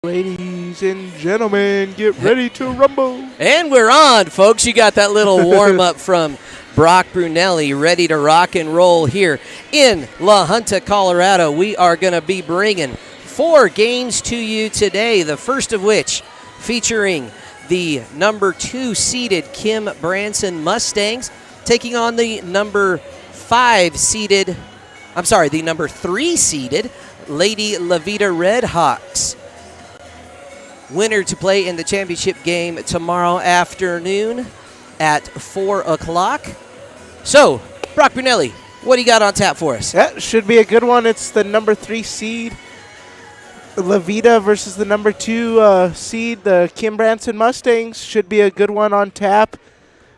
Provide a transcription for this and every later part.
Ladies and gentlemen, get ready to rumble. And we're on, folks. You got that little warm-up from Brock Brunelli, ready to rock and roll here in La Junta, Colorado. We are going to be bringing 4 games to you today, the first of which featuring the number 2 seeded Kim Branson Mustangs taking on the number 3 seeded Lady Veta Redhawks. Winner to play in the championship game tomorrow afternoon at 4 o'clock. So, Brock Brunelli, what do you got on tap for us? That should be a good one. It's the number 3 seed, Veta versus the number 2 seed, the Kim Branson Mustangs. Should be a good one on tap.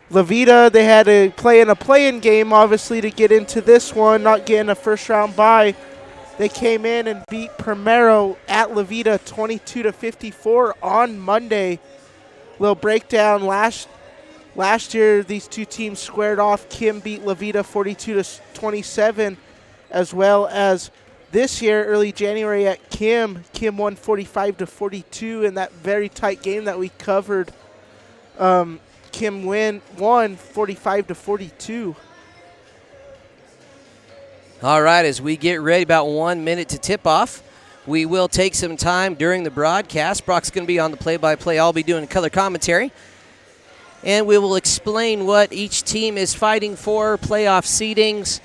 Veta, they had to play in a play-in game, obviously, to get into this one, not getting a first-round bye. They came in and beat Primero at Veta 22-54 on Monday. Little breakdown. Last year, these two teams squared off. Kim beat Veta 42-27, as well as this year, early January at Kim. Kim won 45-42 in that very tight game that we covered. Kim won 45-42. All right, as we get ready, about 1 minute to tip off, we will take some time during the broadcast. Brock's going to be on the play-by-play. I'll be doing color commentary. And we will explain what each team is fighting for, playoff seedings,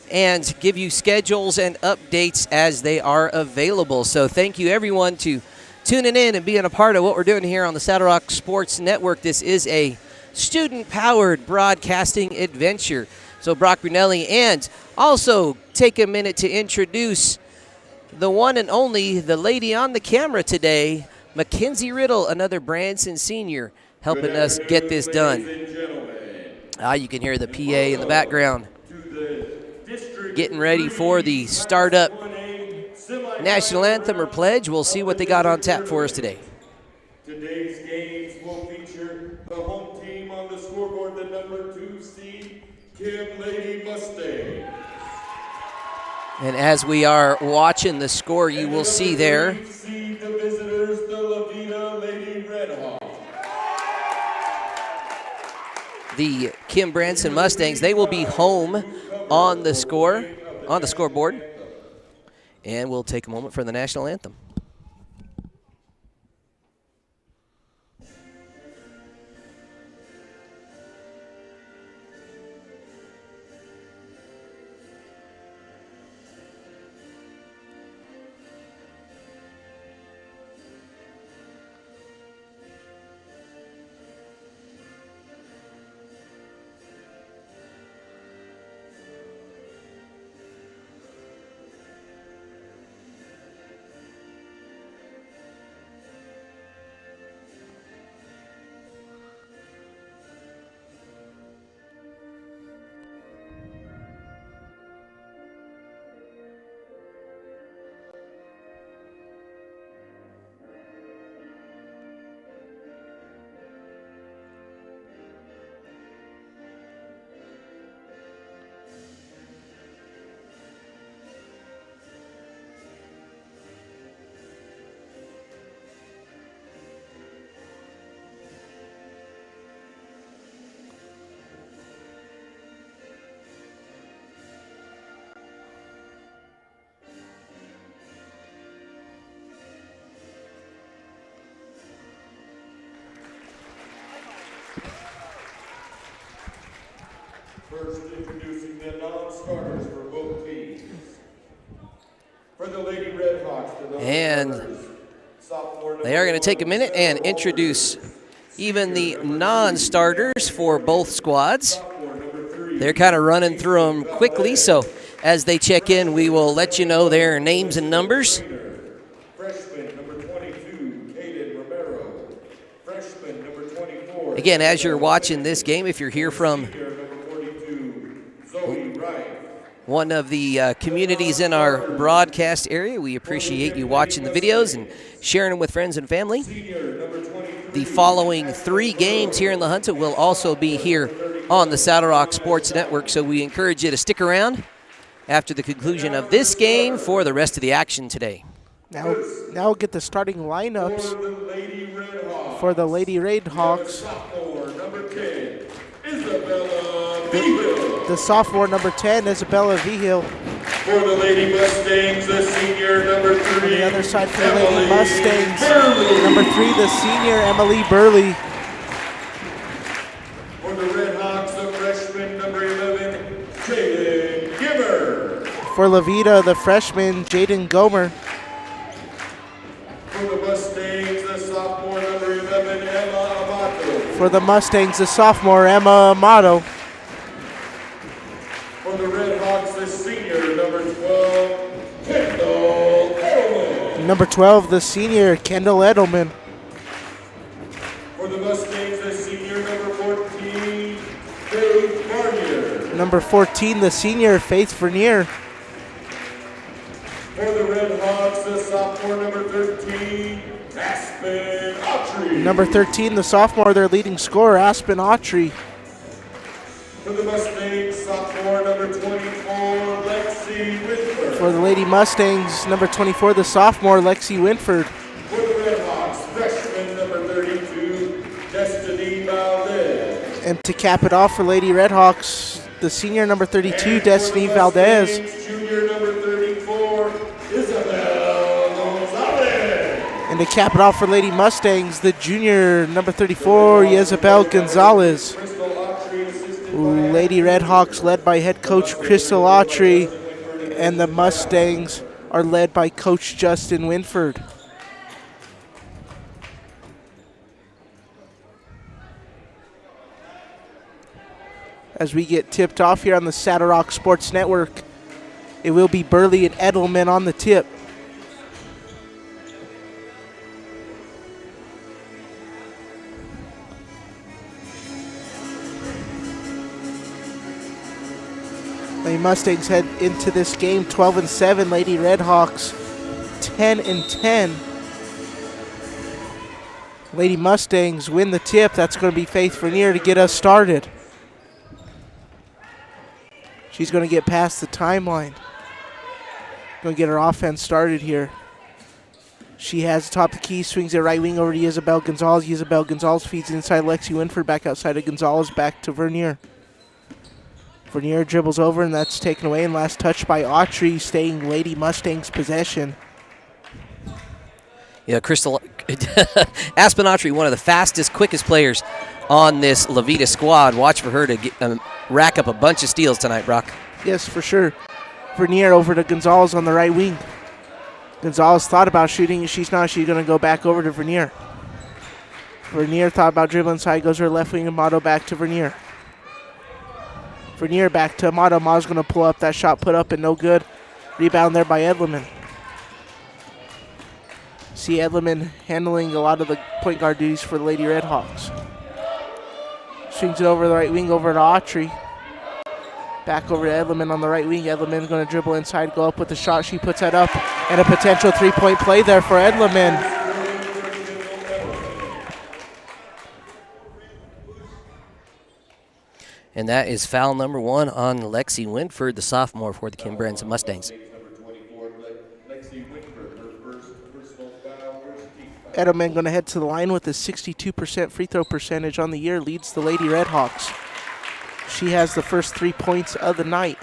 and give you schedules and updates as they are available. So thank you, everyone, to tuning in and being a part of what we're doing here on the Saddle Rock Sports Network. This is a student-powered broadcasting adventure. So Brock Brunelli, and also take a minute to introduce the one and only, the lady on the camera today, Mackenzie Riddle, another Branson senior, helping us get this done. You can hear the PA in the background getting ready for the startup national anthem or pledge. We'll see what they got on tap for us today. Today's games will feature the home team on the scoreboard, the number 2 seed, Kim Lady Mustang. And as we are watching the score, you will see there. See the visitors, the Veta Lady Redhawk. The Kim Branson Mustangs, they will be home on the scoreboard. And we'll take a moment for the national anthem. First, introducing the non-starters for both teams. For the Lady Redhawks, and they are going to take a minute and introduce even the non-starters for both squads. They're kind of running through them quickly, so as they check in, we will let you know their names and numbers. Freshman number 22, Kaden Romero. Freshman number 24. Again, as you're watching this game, if you're here from one of the communities in our broadcast area, we appreciate you watching the videos and sharing them with friends and family. The following 3 games here in La Junta will also be here on the Saddle Rock Sports Network, so we encourage you to stick around after the conclusion of this game for the rest of the action today. Now we'll get the starting lineups For the Lady Red Hawks. for the Lady Red We have Hawks. sophomore number 10, Isabella Beagle. The sophomore number 10, Isabella Vigil. For the Lady Mustangs, the senior number 3. On the other side for the Lady Emily Mustangs, Burley. number 3, the senior Emily Burley. For the Red Hawks, the freshman number 11, Jaden Gimmer. For Levita, the freshman Jaden Gomer. For the Mustangs, the sophomore number 11, Emma Amato. For the Mustangs, the sophomore Emma Amato. For the Red Hawks, the senior number 12, Kendall Edelman. Number 12, the senior Kendall Edelman. For the Mustangs, the senior number 14, Faith Barnier. Number 14, the senior Faith Vernier. For the Red Hawks, the sophomore number 13, Aspen Autry. Number 13, the sophomore, their leading scorer, Aspen Autry. For the Mustangs, sophomore number 24, Lexi Whitford. For the Lady Mustangs, number 24, the sophomore, Lexi Winford. For the Red Hawks, freshman number 32, Destiny Valdez. And to cap it off for Lady Redhawks, the senior number 32, Destiny Valdez. Junior number 34, Isabel Gonzalez. And to cap it off for Lady Mustangs, the junior number 34, Isabel Gonzalez. Crystal Autry, assisted Lady Redhawks led by head coach Crystal Autry, and the Mustangs are led by coach Justin Winford. As we get tipped off here on the Saddle Rock Sports Network, it will be Burley and Edelman on the tip. Lady Mustangs head into this game 12-7. Lady Redhawks 10-10. Lady Mustangs win the tip. That's going to be Faith Vernier to get us started. She's going to get past the timeline. Going to get her offense started here. She has top the key, swings it right wing over to Isabel Gonzalez. Isabel Gonzalez feeds inside Lexi Winford, back outside of Gonzalez, back to Vernier. Vernier dribbles over, and that's taken away. And last touch by Autry, staying Lady Mustangs' possession. Yeah, Crystal Aspen Autry, one of the fastest, quickest players on this Levita squad. Watch for her to get, rack up a bunch of steals tonight, Brock. Yes, for sure. Vernier over to Gonzalez on the right wing. Gonzalez thought about shooting. She's not. She's going to go back over to Vernier. Vernier thought about dribbling inside. Goes to her left wing. Amato back to Vernier. Vernier back to Amato. Amato's going to pull up. That shot put up and no good. Rebound there by Edleman. See Edleman handling a lot of the point guard duties for the Lady Redhawks. Swings it over the right wing over to Autry. Back over to Edleman on the right wing. Edleman going to dribble inside, go up with the shot. She puts that up. And a potential three-point play there for Edleman. And that is foul number 1 on Lexi Winford, the sophomore for the Kim Branson Mustangs. Edelman going to head to the line with a 62% free throw percentage on the year, leads the Lady Redhawks. She has the first 3 points of the night.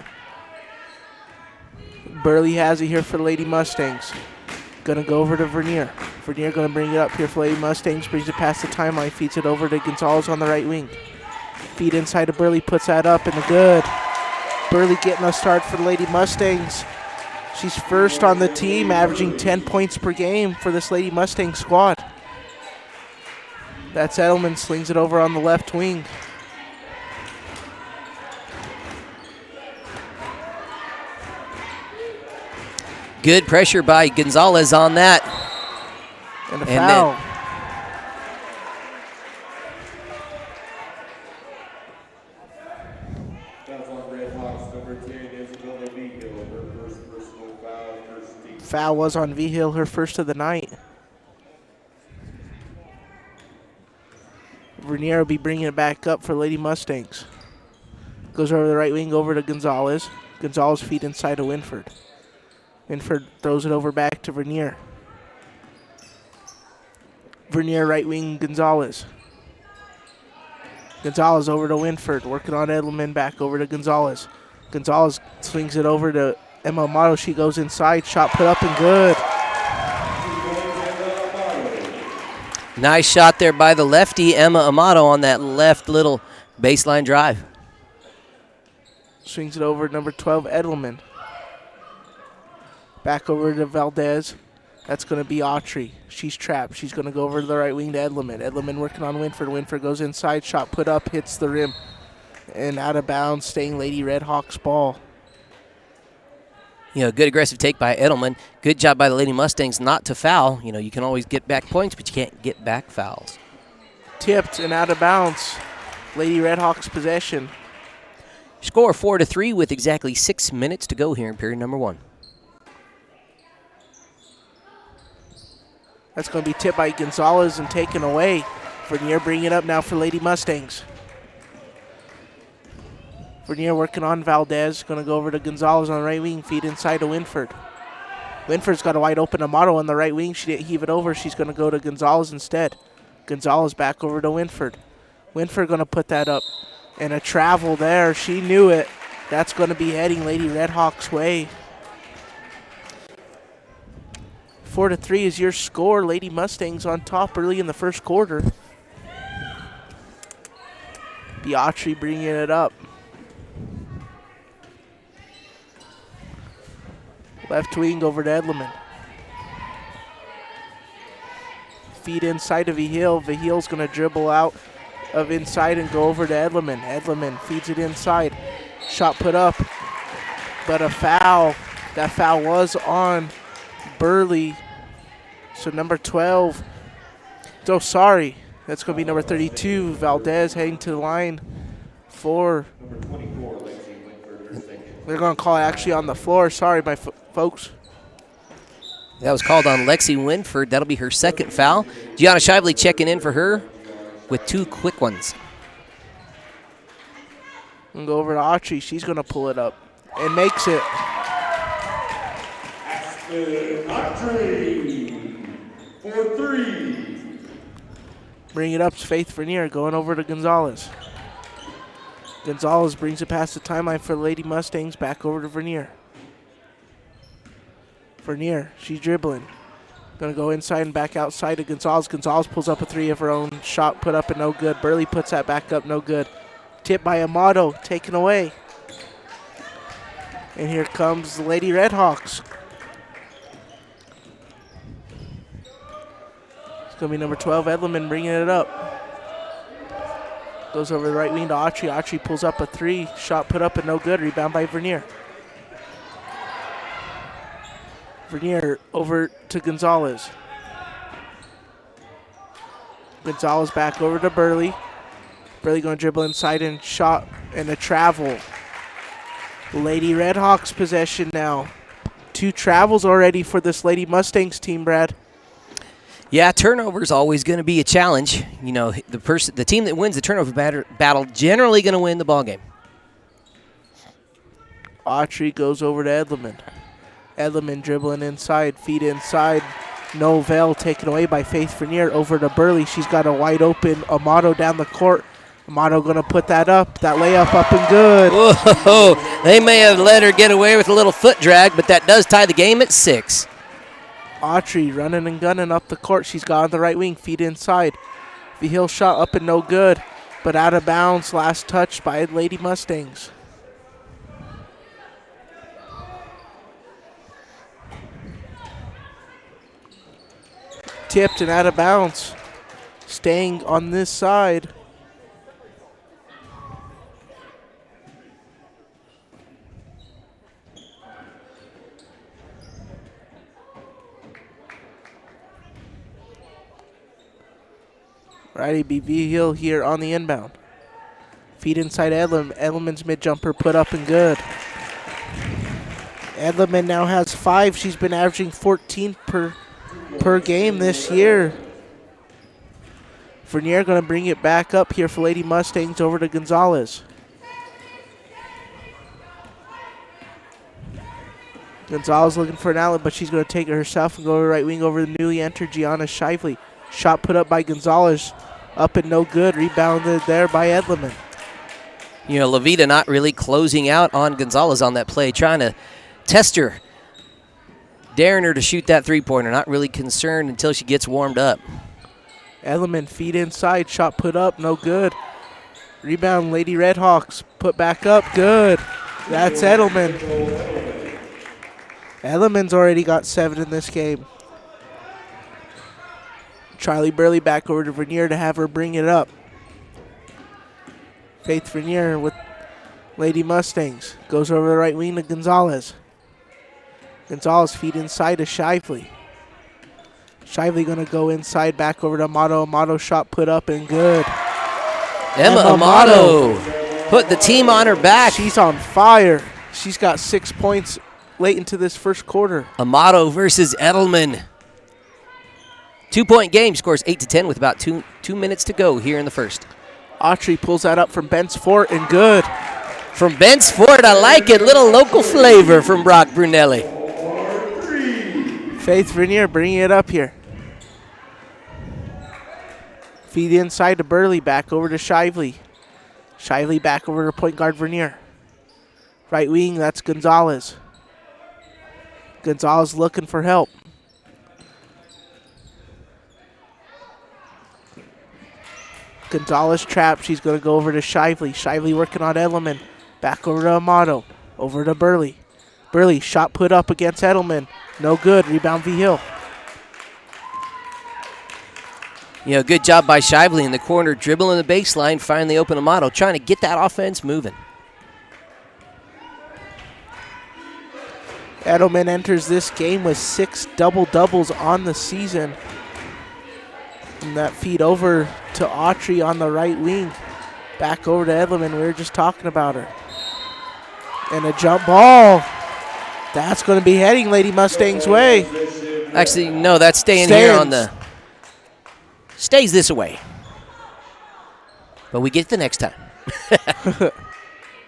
Burley has it here for the Lady Mustangs. Going to go over to Vernier. Vernier going to bring it up here for Lady Mustangs, brings it past the timeline, feeds it over to Gonzalez on the right wing. Feed inside to Burley, puts that up and good. Burley getting a start for the Lady Mustangs. She's first on the team, averaging 10 points per game for this Lady Mustang squad. That's Edelman, slings it over on the left wing. Good pressure by Gonzalez on that. And a foul. Foul was on Vigil, her first of the night. Vernier will be bringing it back up for Lady Mustangs. Goes over the right wing, over to Gonzalez. Gonzalez feed inside to Winford. Winford throws it over back to Vernier. Vernier right wing Gonzalez. Gonzalez over to Winford, working on Edelman, back over to Gonzalez. Gonzalez swings it over to Emma Amato. She goes inside, shot put up and good. Nice shot there by the lefty, Emma Amato, on that left little baseline drive. Swings it over to number 12, Edelman. Back over to Valdez. That's going to be Autry. She's trapped. She's going to go over to the right wing to Edelman. Edelman working on Winford. Winford goes inside. Shot put up. Hits the rim. And out of bounds, staying Lady Red Hawks ball. You know, good aggressive take by Edelman. Good job by the Lady Mustangs not to foul. You know, you can always get back points, but you can't get back fouls. Tipped and out of bounds. Lady Red Hawks possession. Score 4-3 with exactly 6 minutes to go here in period number 1. That's going to be tipped by Gonzalez and taken away. Vernier bringing it up now for Lady Mustangs. Vernier working on Valdez. Going to go over to Gonzalez on the right wing. Feed inside to Winford. Winford's got a wide open Amato on the right wing. She didn't heave it over. She's going to go to Gonzalez instead. Gonzalez back over to Winford. Winford going to put that up. And a travel there. She knew it. That's going to be heading Lady Red Hawks' way. 4-3 is your score. Lady Mustangs on top early in the first quarter. Beatrice bringing it up. Left wing over to Edelman. Feed inside to Vigil. Vigil's going to dribble out of inside and go over to Edelman. Edelman feeds it inside. Shot put up, but a foul. That foul was on Burley. So number 12. Oh, sorry. That's going to be number 32. Valdez heading to the line for. They're going to call it actually on the floor. Sorry, my folks. That was called on Lexi Winford. That'll be her second foul. Gianna Shively checking in for her with 2 quick ones. And go over to Autry. She's going to pull it up and makes it. Autry for 3. Bring it up to Faith Vernier, going over to Gonzalez. Gonzalez brings it past the timeline for the Lady Mustangs, back over to Vernier. Vernier, she's dribbling. Gonna go inside and back outside to Gonzalez. Gonzalez pulls up a 3 of her own. Shot put up and no good. Burley puts that back up, no good. Tip by Amato, taken away. And here comes the Lady Red Hawks. It's gonna be number 12, Edelman, bringing it up. Goes over the right wing to Autry. Autry pulls up a 3. Shot put up and no good. Rebound by Vernier. Vernier over to Gonzalez. Gonzalez back over to Burley. Burley going to dribble inside and shot and a travel. Lady Red Hawks possession now. 2 travels already for this Lady Mustangs team, Brad. Yeah, turnover is always going to be a challenge. You know, the team that wins the turnover battle generally going to win the ball game. Autry goes over to Edelman. Edelman dribbling inside, feed inside. Novell taken away by Faith Vernier over to Burley. She's got a wide open Amato down the court. Amato going to put that up. That layup up and good. Whoa, they may have let her get away with a little foot drag, but that does tie the game at 6. Autry running and gunning up the court. She's got on the right wing, feed inside. Vigil shot up and no good, but out of bounds. Last touch by Lady Mustangs. Tipped and out of bounds. Staying on this side. Righty BV Hill here on the inbound. Feed inside Edelman. Edelman's mid-jumper put up and good. Edelman now has 5. She's been averaging 14 per game this year. Vernier going to bring it back up here for Lady Mustangs over to Gonzalez. Gonzalez looking for an outlet, but she's going to take it herself and go to the right wing over the newly entered Gianna Shively. Shot put up by Gonzalez. Up and no good. Rebounded there by Edleman. You know, Levita not really closing out on Gonzalez on that play, trying to test her, daring her to shoot that three-pointer, not really concerned until she gets warmed up. Edleman feed inside, shot put up, no good. Rebound, Lady Redhawks, put back up, good. That's Edelman. Edelman's already got 7 in this game. Charlie Burley back over to Vernier to have her bring it up. Faith Vernier with Lady Mustangs. Goes over the right wing to Gonzalez. Gonzalez feed inside to Shively. Shively going to go inside back over to Amato. Amato shot put up and good. Emma Amato put the team on her back. She's on fire. She's got 6 points late into this first quarter. Amato versus Edelman. 2-point game, scores 8-10 with about two minutes to go here in the first. Autry pulls that up from Bent's Fort and good. From Bent's Fort, I like it. Little local flavor from Brock Brunelli. Faith Vernier bringing it up here. Feed inside to Burley, back over to Shively. Shively back over to point guard Vernier. Right wing, that's Gonzalez. Gonzalez looking for help. Gonzalez trapped. She's going to go over to Shively. Shively working on Edelman. Back over to Amato. Over to Burley. Burley, shot put up against Edelman. No good. Rebound V. Hill. You know, good job by Shively in the corner, dribbling the baseline, finally open Amato, trying to get that offense moving. Edelman enters this game with 6 double-doubles on the season. And that feed over to Autry on the right wing. Back over to Edelman. We were just talking about her. And a jump ball. That's going to be heading Lady Mustang's way. Actually, no, that's staying here on the... Stays this way. But we get it the next time. A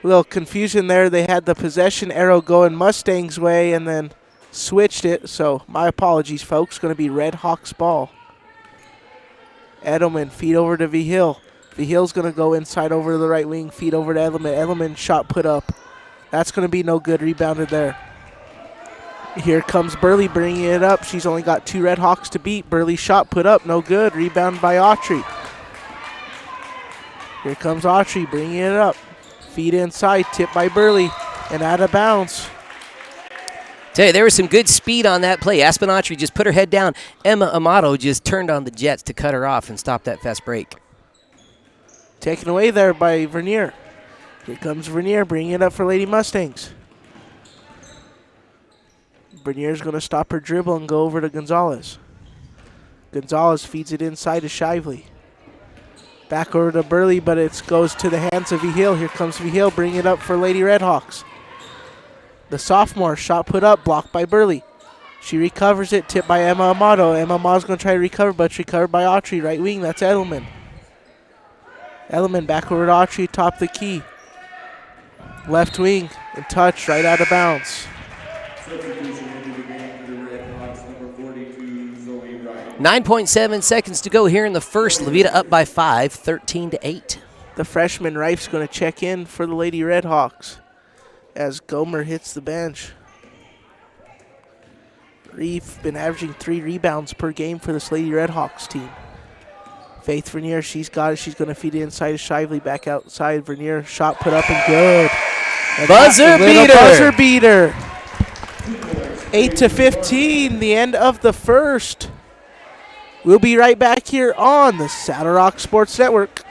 little confusion there. They had the possession arrow going Mustang's way and then switched it. So my apologies, folks. Going to be Red Hawks ball. Edelman, feed over to V. Hill. V. Hill's going to go inside over to the right wing, feed over to Edelman. Edelman shot put up. That's going to be no good. Rebounded there. Here comes Burley bringing it up. She's only got 2 Red Hawks to beat. Burley shot put up. No good. Rebound by Autry. Here comes Autry bringing it up. Feed inside. Tip by Burley. And out of bounds. Tell you, there was some good speed on that play. Aspen Autry just put her head down. Emma Amato just turned on the jets to cut her off and stop that fast break. Taken away there by Vernier. Here comes Vernier bringing it up for Lady Mustangs. Vernier's going to stop her dribble and go over to Gonzalez. Gonzalez feeds it inside to Shively. Back over to Burley, but it goes to the hands of V. Hill. Here comes V. Hill bringing it up for Lady Redhawks. The sophomore shot put up, blocked by Burley. She recovers it, tipped by Emma Amato. Emma Amato's going to try to recover, but it's recovered by Autry. Right wing, that's Edelman. Edelman back over to Autry, top the key. Left wing, and touch, right out of bounds. 9.7 seconds to go here in the first. Levita up by 5, 13-8. The freshman Reif's going to check in for the Lady Redhawks as Gomer hits the bench. Reif been averaging 3 rebounds per game for this Lady Redhawks team. Faith Vernier, she's got it. She's going to feed it inside to Shively. Back outside. Vernier, shot put up and good. And buzzer beater. Buzzer beater. 8-15, the end of the first. We'll be right back here on the Saddle Rock Sports Network.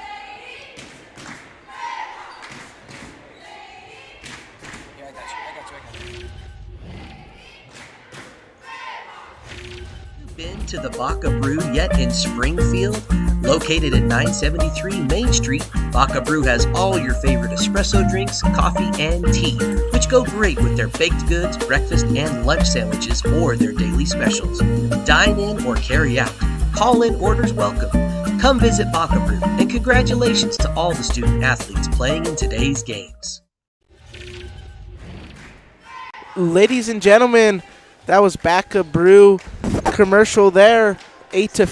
Been to the Baca Brew yet in Springfield? Located at 973 Main Street, Baca Brew has all your favorite espresso drinks, coffee, and tea, which go great with their baked goods, breakfast, and lunch sandwiches, or their daily specials. Dine in or carry out. Call-in orders welcome. Come visit Baca Brew, and congratulations to all the student athletes playing in today's games. Ladies and gentlemen, that was Baca Brew commercial there. 10 to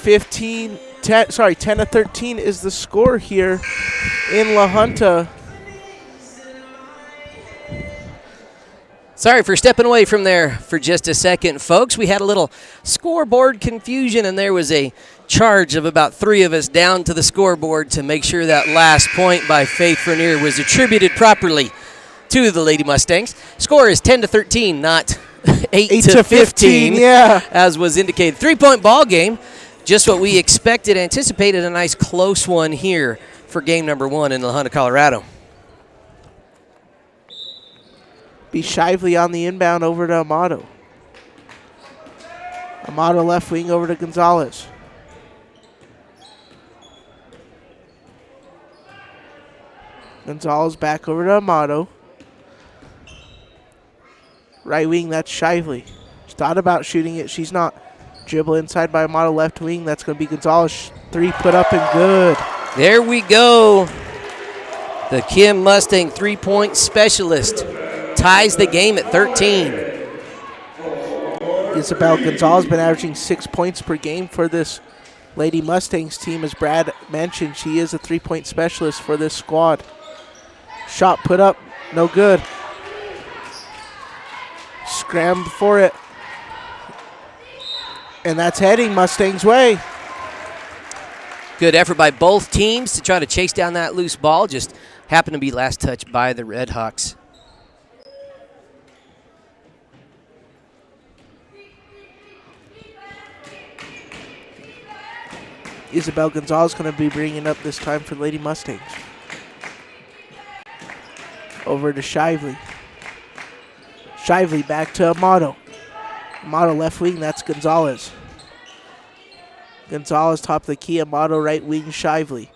13 is the score here in La Junta. Sorry for stepping away from there for just a second, folks. We had a little scoreboard confusion, and there was a charge of about 3 of us down to the scoreboard to make sure that last point by Faith Vernier was attributed properly to the Lady Mustangs. Score is 10 to 13, not 8 to 15, yeah, as was indicated. 3-point ball game, just what we expected, anticipated. A nice close one here for game number 1 in La Junta, Colorado. Be Shively on the inbound over to Amato. Amato left wing over to Gonzalez. Gonzalez back over to Amato. Right wing, that's Shively. She thought about shooting it. She's not. Dribble inside by Amato, left wing. That's going to be Gonzalez. 3 put up and good. There we go. The Kim Mustang 3-point specialist ties the game at 13. Isabel Gonzalez been averaging 6 points per game for this Lady Mustangs team. As Brad mentioned, she is a 3-point specialist for this squad. Shot put up, no good. Scrambled for it. And that's heading Mustangs' way. Good effort by both teams to try to chase down that loose ball. Just happened to be last touch by the Red Hawks. Isabel Gonzalez going to be bringing up this time for Lady Mustangs. Over to Shively. Shively back to Amato. Amato left wing, that's Gonzalez. Gonzalez top of the key, Amato right wing, Shively.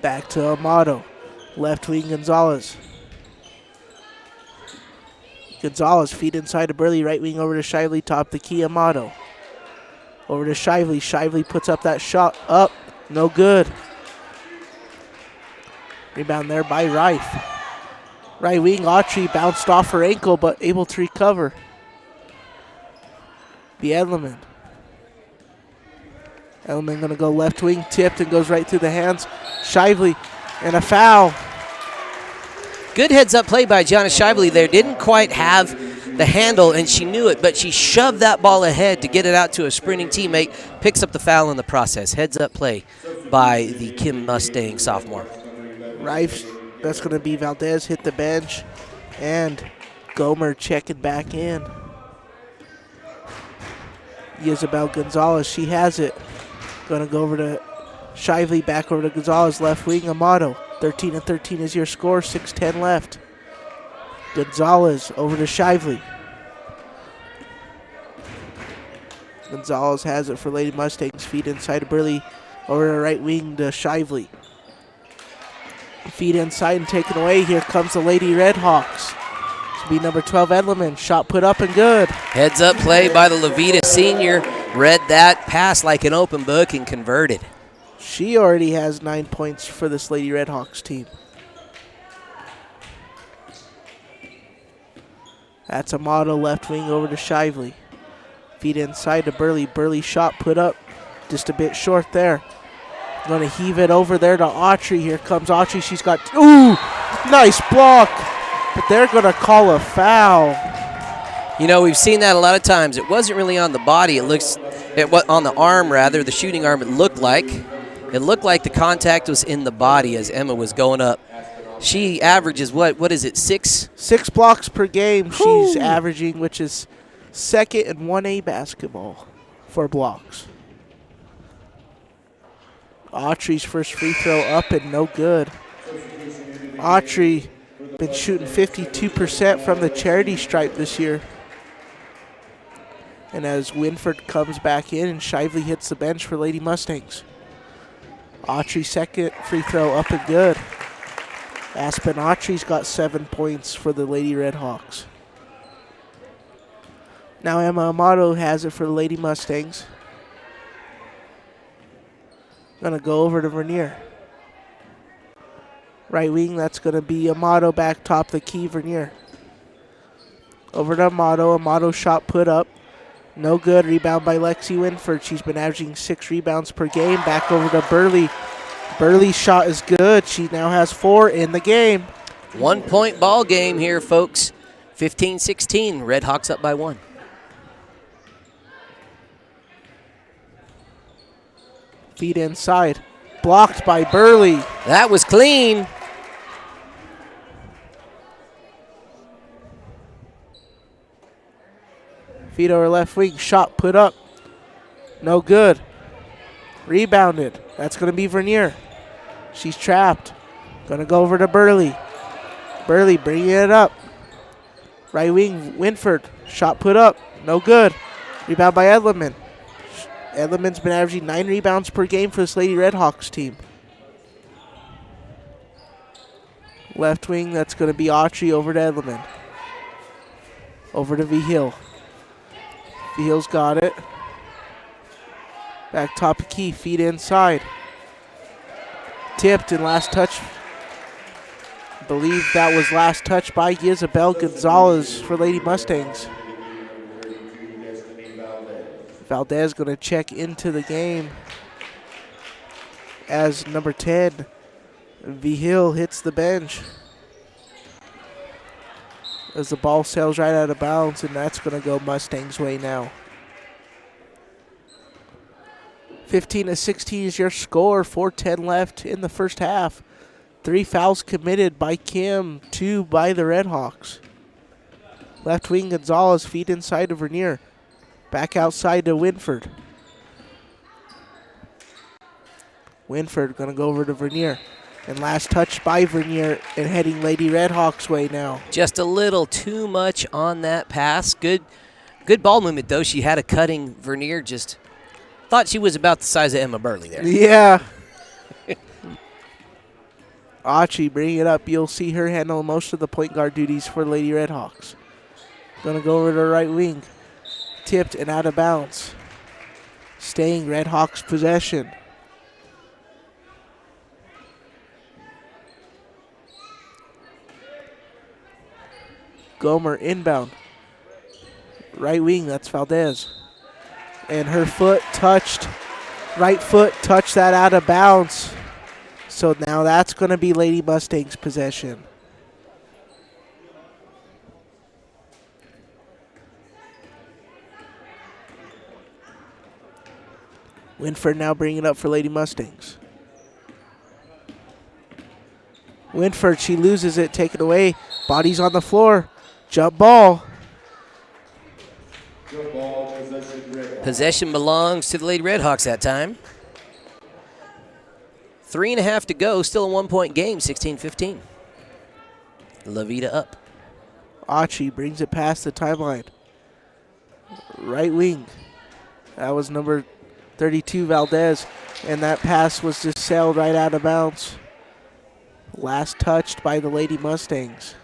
Back to Amato. Left wing, Gonzalez. Gonzalez feed inside to Burley, right wing over to Shively, top of the key, Amato. Over to Shively. Shively puts up that shot. Up. No good. Rebound there by Rife. Right wing, Autry bounced off her ankle, but able to recover. The Edelman. Edelman going to go left wing, tipped, and goes right through the hands. Shively, and a foul. Good heads-up play by Gianna Shively there. Didn't quite have the handle, and she knew it, but she shoved that ball ahead to get it out to a sprinting teammate. Picks up the foul in the process. Heads-up play by the Kim Mustang sophomore. Rife, that's going to be Valdez hit the bench, and Gomer checking back in. Isabel Gonzalez, she has it. Going to go over to Shively, back over to Gonzalez, left wing, Amato. 13 and 13 is your score, 6:10 left. Gonzalez over to Shively. Gonzalez has it for Lady Mustangs. Feed inside to Burley. Over to right wing to Shively. Feed inside and taken away. Here comes the Lady Red Hawks. This will be number 12, Edleman. Shot put up and good. Heads up play by the Levita senior. Read that pass like an open book and converted. She already has 9 points for this Lady Red Hawks team. That's Amato left wing over to Shively. Feed inside to Burley. Burley shot put up just a bit short there. Going to heave it over there to Autry. Here comes Autry. She's got, ooh, nice block. But they're going to call a foul. You know, we've seen that a lot of times. It wasn't really on the body. It looks, on the arm rather, the shooting arm, it looked like. It looked like the contact was in the body as Emma was going up. She averages, what is it, 6? 6 blocks per game Whew. she's averaging, which is second in 1A basketball for blocks. Autry's first free throw up and no good. Autry been shooting 52% from the charity stripe this year. And as Winford comes back in and Shively hits the bench for Lady Mustangs. Autry second free throw up and good. Aspen Autry's got 7 points for the Lady Red Hawks. Now Emma Amato has it for the Lady Mustangs. Gonna go over to Vernier. Right wing, that's gonna be Amato back top the key, Vernier. Over to Amato, Amato shot put up. No good. Rebound by Lexi Winford. She's been averaging 6 rebounds per game. Back over to Burley. Burley's shot is good. She now has 4 in the game. 1 point ball game here, folks. 15-16. Redhawks up by 1. Feed inside. Blocked by Burley. That was clean. Feed over left wing. Shot put up. No good. Rebounded. That's going to be Vernier. She's trapped. Going to go over to Burley. Burley bringing it up. Right wing, Winford. Shot put up. No good. Rebound by Edleman. Edleman's been averaging 9 rebounds per game for this Lady Redhawks team. Left wing, that's going to be Autry over to Edleman. Over to V-Hill. V-Hill's got it. Back top of key, feed inside. Tipped and last touch. I believe that was last touch by Isabel Gonzalez for Lady Mustangs. Valdez going to check into the game as number 10. V-Hill hits the bench as the ball sails right out of bounds, and that's going to go Mustangs' way now. 15-16 is your score. 4:10 left in the first half. 3 fouls committed by Kim, 2 by the Redhawks. Left wing Gonzalez, feed inside to Vernier. Back outside to Winford. Winford going to go over to Vernier. And last touch by Vernier and heading Lady Redhawks' way now. Just a little too much on that pass. Good ball movement, though. She had a cutting Vernier. Just thought she was about the size of Emma Burley there. Yeah. Achi bringing it up. You'll see her handle most of the point guard duties for Lady Redhawks. Going to go over to the right wing. Tipped and out of bounds. Staying Redhawks possession. Gomer inbound. Right wing, that's Valdez. And her foot touched, right foot touched that out of bounds. So now that's going to be Lady Mustangs possession. Winford now bringing it up for Lady Mustangs. Winford, she loses it, take it away. Body's on the floor. Jump ball. Possession belongs to the Lady Redhawks that time. 3.5 to go. Still a 1 point game. 16-15. Levita up. Achi brings it past the timeline. Right wing. That was number 32, Valdez. And that pass was just sailed right out of bounds. Last touched by the Lady Mustangs.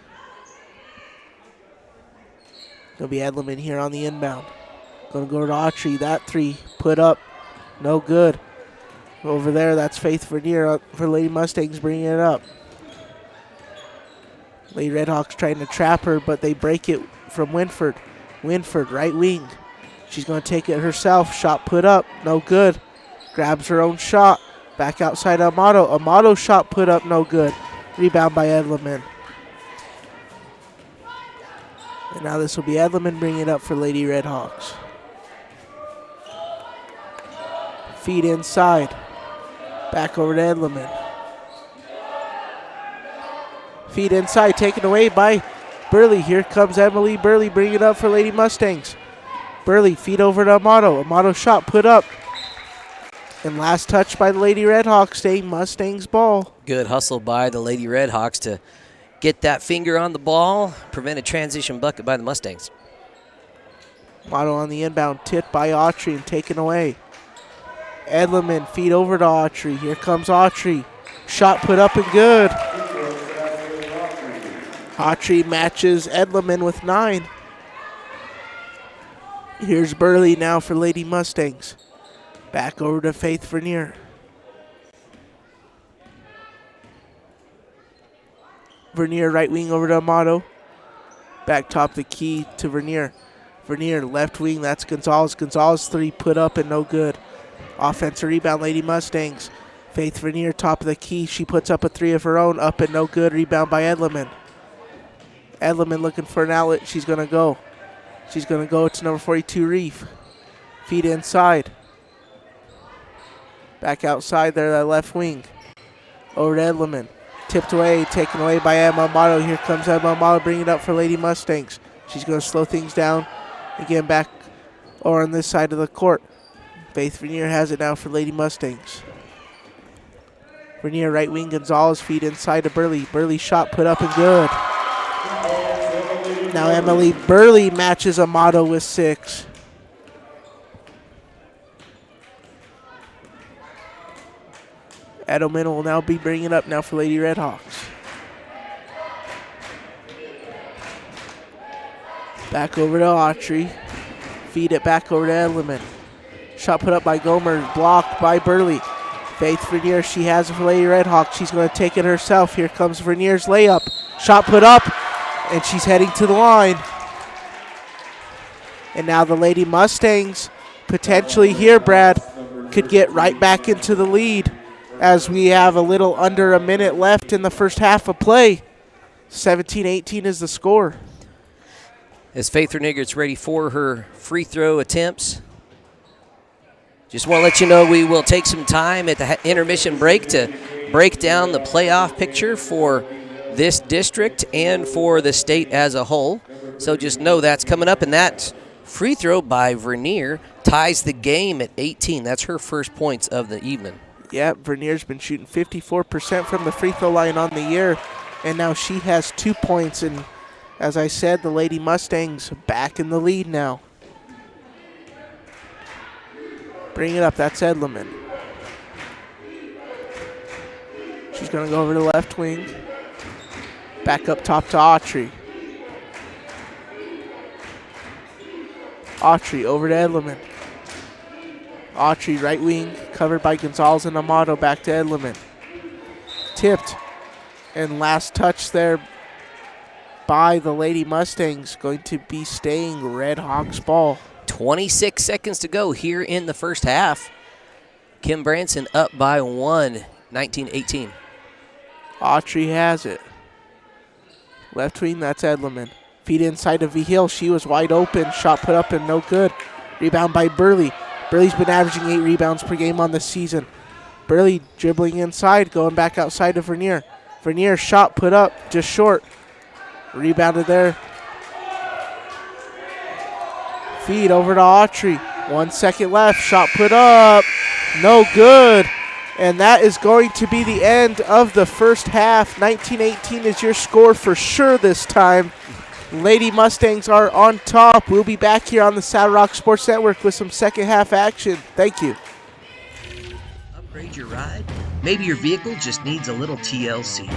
Going to be Edleman here on the inbound. Going to go to Autry. That 3 put up. No good. Over there, that's Faith Vernier for Lady Mustangs bringing it up. Lady Redhawks trying to trap her, but they break it from Winford. Winford, right wing. She's going to take it herself. Shot put up. No good. Grabs her own shot. Back outside Amato. Amato shot put up. No good. Rebound by Edleman. And now this will be Edleman bringing it up for Lady Redhawks. Feed inside. Back over to Edleman. Feed inside, taken away by Burley. Here comes Emily Burley bringing it up for Lady Mustangs. Burley, feed over to Amato. Amato shot put up. And last touch by the Lady Redhawks, staying Mustangs ball. Good hustle by the Lady Redhawks to get that finger on the ball, prevent a transition bucket by the Mustangs. Amato on the inbound, tipped by Autry and taken away. Edleman, feed over to Autry. Here comes Autry. Shot put up and good. Autry matches Edleman with 9. Here's Burley now for Lady Mustangs. Back over to Faith Vernier. Vernier right wing over to Amato. Back top the key to Vernier. Vernier, left wing, that's Gonzalez. Gonzalez 3 put up and no good. Offensive rebound, Lady Mustangs. Faith Vernier, top of the key. She puts up a 3 of her own, up and no good. Rebound by Edleman. Edleman looking for an outlet. She's going to go. She's going to go to number 42, Reef. Feed inside. Back outside there, that left wing. Over to Edleman. Tipped away, taken away by Emma Amato. Here comes Emma Amato, bringing it up for Lady Mustangs. She's going to slow things down. Again, back over on this side of the court. Faith Vernier has it now for Lady Mustangs. Vernier, right wing, Gonzalez, feed inside to Burley. Burley shot put up and good. Now Emily Burley matches Amato with 6. Edelman will now be bringing it up now for Lady Redhawks. Back over to Autry. Feed it back over to Edelman. Shot put up by Gomer, blocked by Burley. Faith Vernier, she has it for Lady Redhawks. She's going to take it herself. Here comes Vernier's layup. Shot put up, and she's heading to the line. And now the Lady Mustangs potentially here, Brad, could get right back into the lead as we have a little under a minute left in the first half of play. 17-18 is the score. As Faith Vernier gets ready for her free throw attempts, just want to let you know we will take some time at the intermission break to break down the playoff picture for this district and for the state as a whole. So just know that's coming up, and that free throw by Vernier ties the game at 18. That's her first points of the evening. Yeah, Vernier's been shooting 54% from the free throw line on the year, and now she has 2 points. And as I said, the Lady Mustangs back in the lead now. Bring it up, that's Edleman. She's going to go over to the left wing. Back up top to Autry. Autry over to Edleman. Autry right wing, covered by Gonzalez and Amato, back to Edleman. Tipped, and last touch there by the Lady Mustangs, going to be staying Red Hawks ball. 26 seconds to go here in the first half. Kim Branson up by 1, 19-18. Autry has it. Left wing, that's Edleman. Feed inside of Vigil. She was wide open. Shot put up and no good. Rebound by Burley. Burley's been averaging 8 rebounds per game on the season. Burley dribbling inside, going back outside to Vernier. Vernier shot put up, just short. Rebounded there. Feed over to Autry. 1 second left. Shot put up. No good. And that is going to be the end of the first half. 19-18 is your score for sure this time. Lady Mustangs are on top. We'll be back here on the Saddle Rock Sports Network with some second half action. Thank you. Upgrade your ride? Maybe your vehicle just needs a little TLC.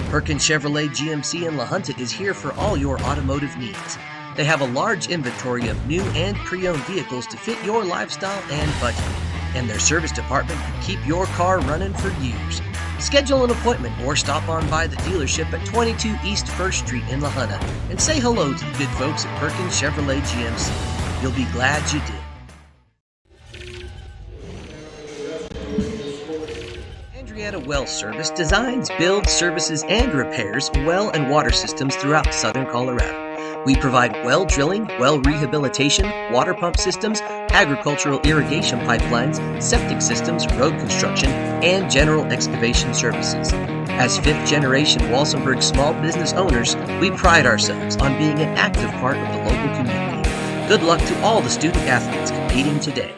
Perkins Chevrolet GMC in La Junta is here for all your automotive needs. They have a large inventory of new and pre-owned vehicles to fit your lifestyle and budget. And their service department can keep your car running for years. Schedule an appointment or stop on by the dealership at 22 East 1st Street in La Junta and say hello to the good folks at Perkins Chevrolet GMC. You'll be glad you did. Andrietta Well Service designs, builds, services, and repairs well and water systems throughout southern Colorado. We provide well drilling, well rehabilitation, water pump systems, agricultural irrigation pipelines, septic systems, road construction, and general excavation services. As fifth-generation Walsenburg small business owners, we pride ourselves on being an active part of the local community. Good luck to all the student athletes competing today.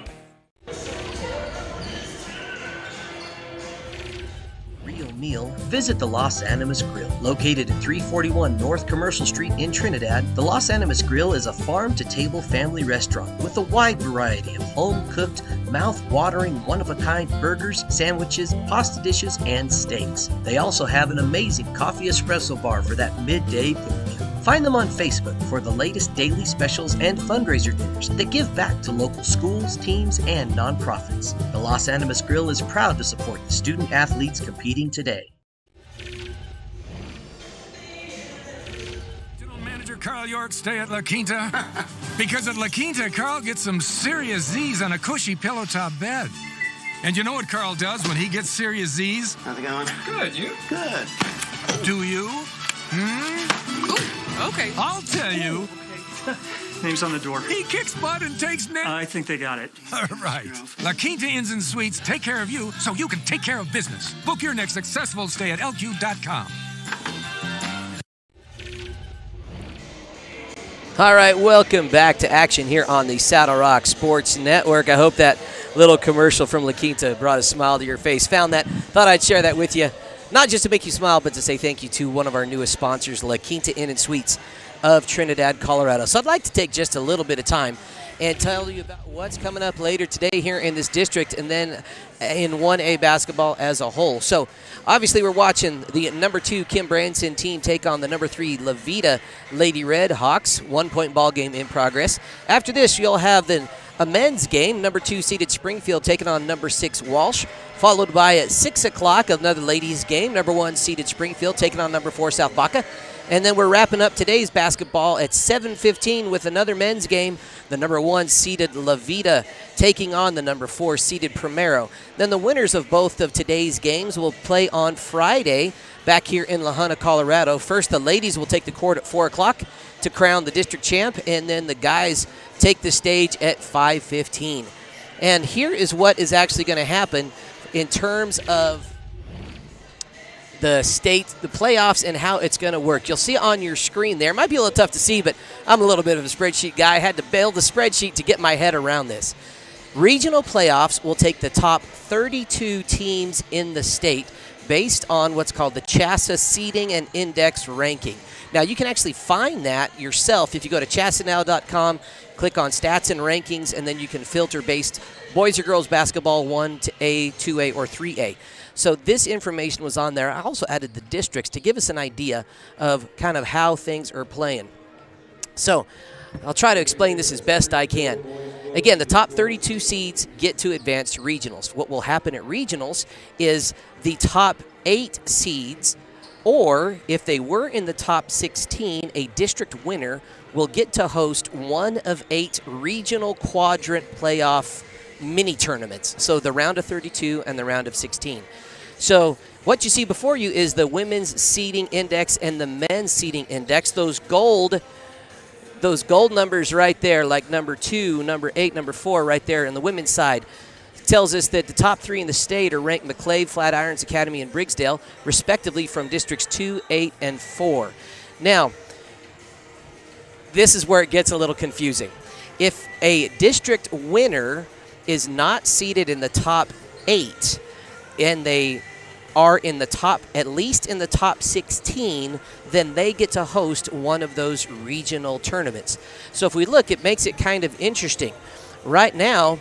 Meal, visit the Los Animas Grill. Located at 341 North Commercial Street in Trinidad, the Los Animas Grill is a farm-to-table family restaurant with a wide variety of home-cooked, mouth-watering, one-of-a-kind burgers, sandwiches, pasta dishes, and steaks. They also have an amazing coffee espresso bar for that midday push. Find them on Facebook for the latest daily specials and fundraiser dinners that give back to local schools, teams, and nonprofits. The Los Animas Grill is proud to support the student athletes competing today. Carl York stay at La Quinta? Because at La Quinta, Carl gets some serious Z's on a cushy pillow top bed. And you know what Carl does when he gets serious Z's? How's it going? Good, you? Good. Do you? Ooh, okay. I'll tell you. Name's on the door. He kicks butt and takes names. I think they got it. All right. La Quinta Inns and Suites take care of you so you can take care of business. Book your next successful stay at lq.com. All right, welcome back to action here on the Saddle Rock Sports Network. I hope that little commercial from La Quinta brought a smile to your face. Found that, thought I'd share that with you, not just to make you smile, but to say thank you to one of our newest sponsors, La Quinta Inn and Suites of Trinidad, Colorado. So I'd like to take just a little bit of time and tell you about what's coming up later today here in this district and then in 1A basketball as a whole. So obviously we're watching the number 2 Kim Branson team take on the number 3 Veta Lady Red Hawks. 1-point ball game in progress. After this, you'll have a men's game, number 2 seeded Springfield taking on number 6 Walsh, followed by at 6 o'clock another ladies game, number 1 seeded Springfield taking on number 4 South Baca. And then we're wrapping up today's basketball at 7:15 with another men's game, the number 1 seeded La Veta taking on the number 4 seeded Primero. Then the winners of both of today's games will play on Friday back here in La Junta, Colorado. First, the ladies will take the court at 4 o'clock to crown the district champ, and then the guys take the stage at 5:15. And here is what is actually going to happen in terms of the state, the playoffs, and how it's going to work. You'll see on your screen there. It might be a little tough to see, but I'm a little bit of a spreadsheet guy. I had to build the spreadsheet to get my head around this. Regional playoffs will take the top 32 teams in the state based on what's called the CHASA seeding and index ranking. Now, you can actually find that yourself if you go to chasanow.com, click on stats and rankings, and then you can filter based boys or girls basketball 1A, 2A, or 3A. So this information was on there. I also added the districts to give us an idea of kind of how things are playing. So I'll try to explain this as best I can. Again, the top 32 seeds get to advance to regionals. What will happen at regionals is the top 8 seeds, or if they were in the top 16, a district winner will get to host one of 8 regional quadrant playoff mini tournaments. So the round of 32 and the round of 16. So what you see before you is the women's seeding index and the men's seeding index. Those gold numbers right there, like number 2, number 8, number 4 right there on the women's side, tells us that the top 3 in the state are ranked McClave, Flatirons Academy, and Briggsdale, respectively from districts 2, 8, and 4. Now, this is where it gets a little confusing. If a district winner is not seated in the top 8 and they are in the top, at least in the top 16, then they get to host one of those regional tournaments. So if we look, it makes it kind of interesting. Right now,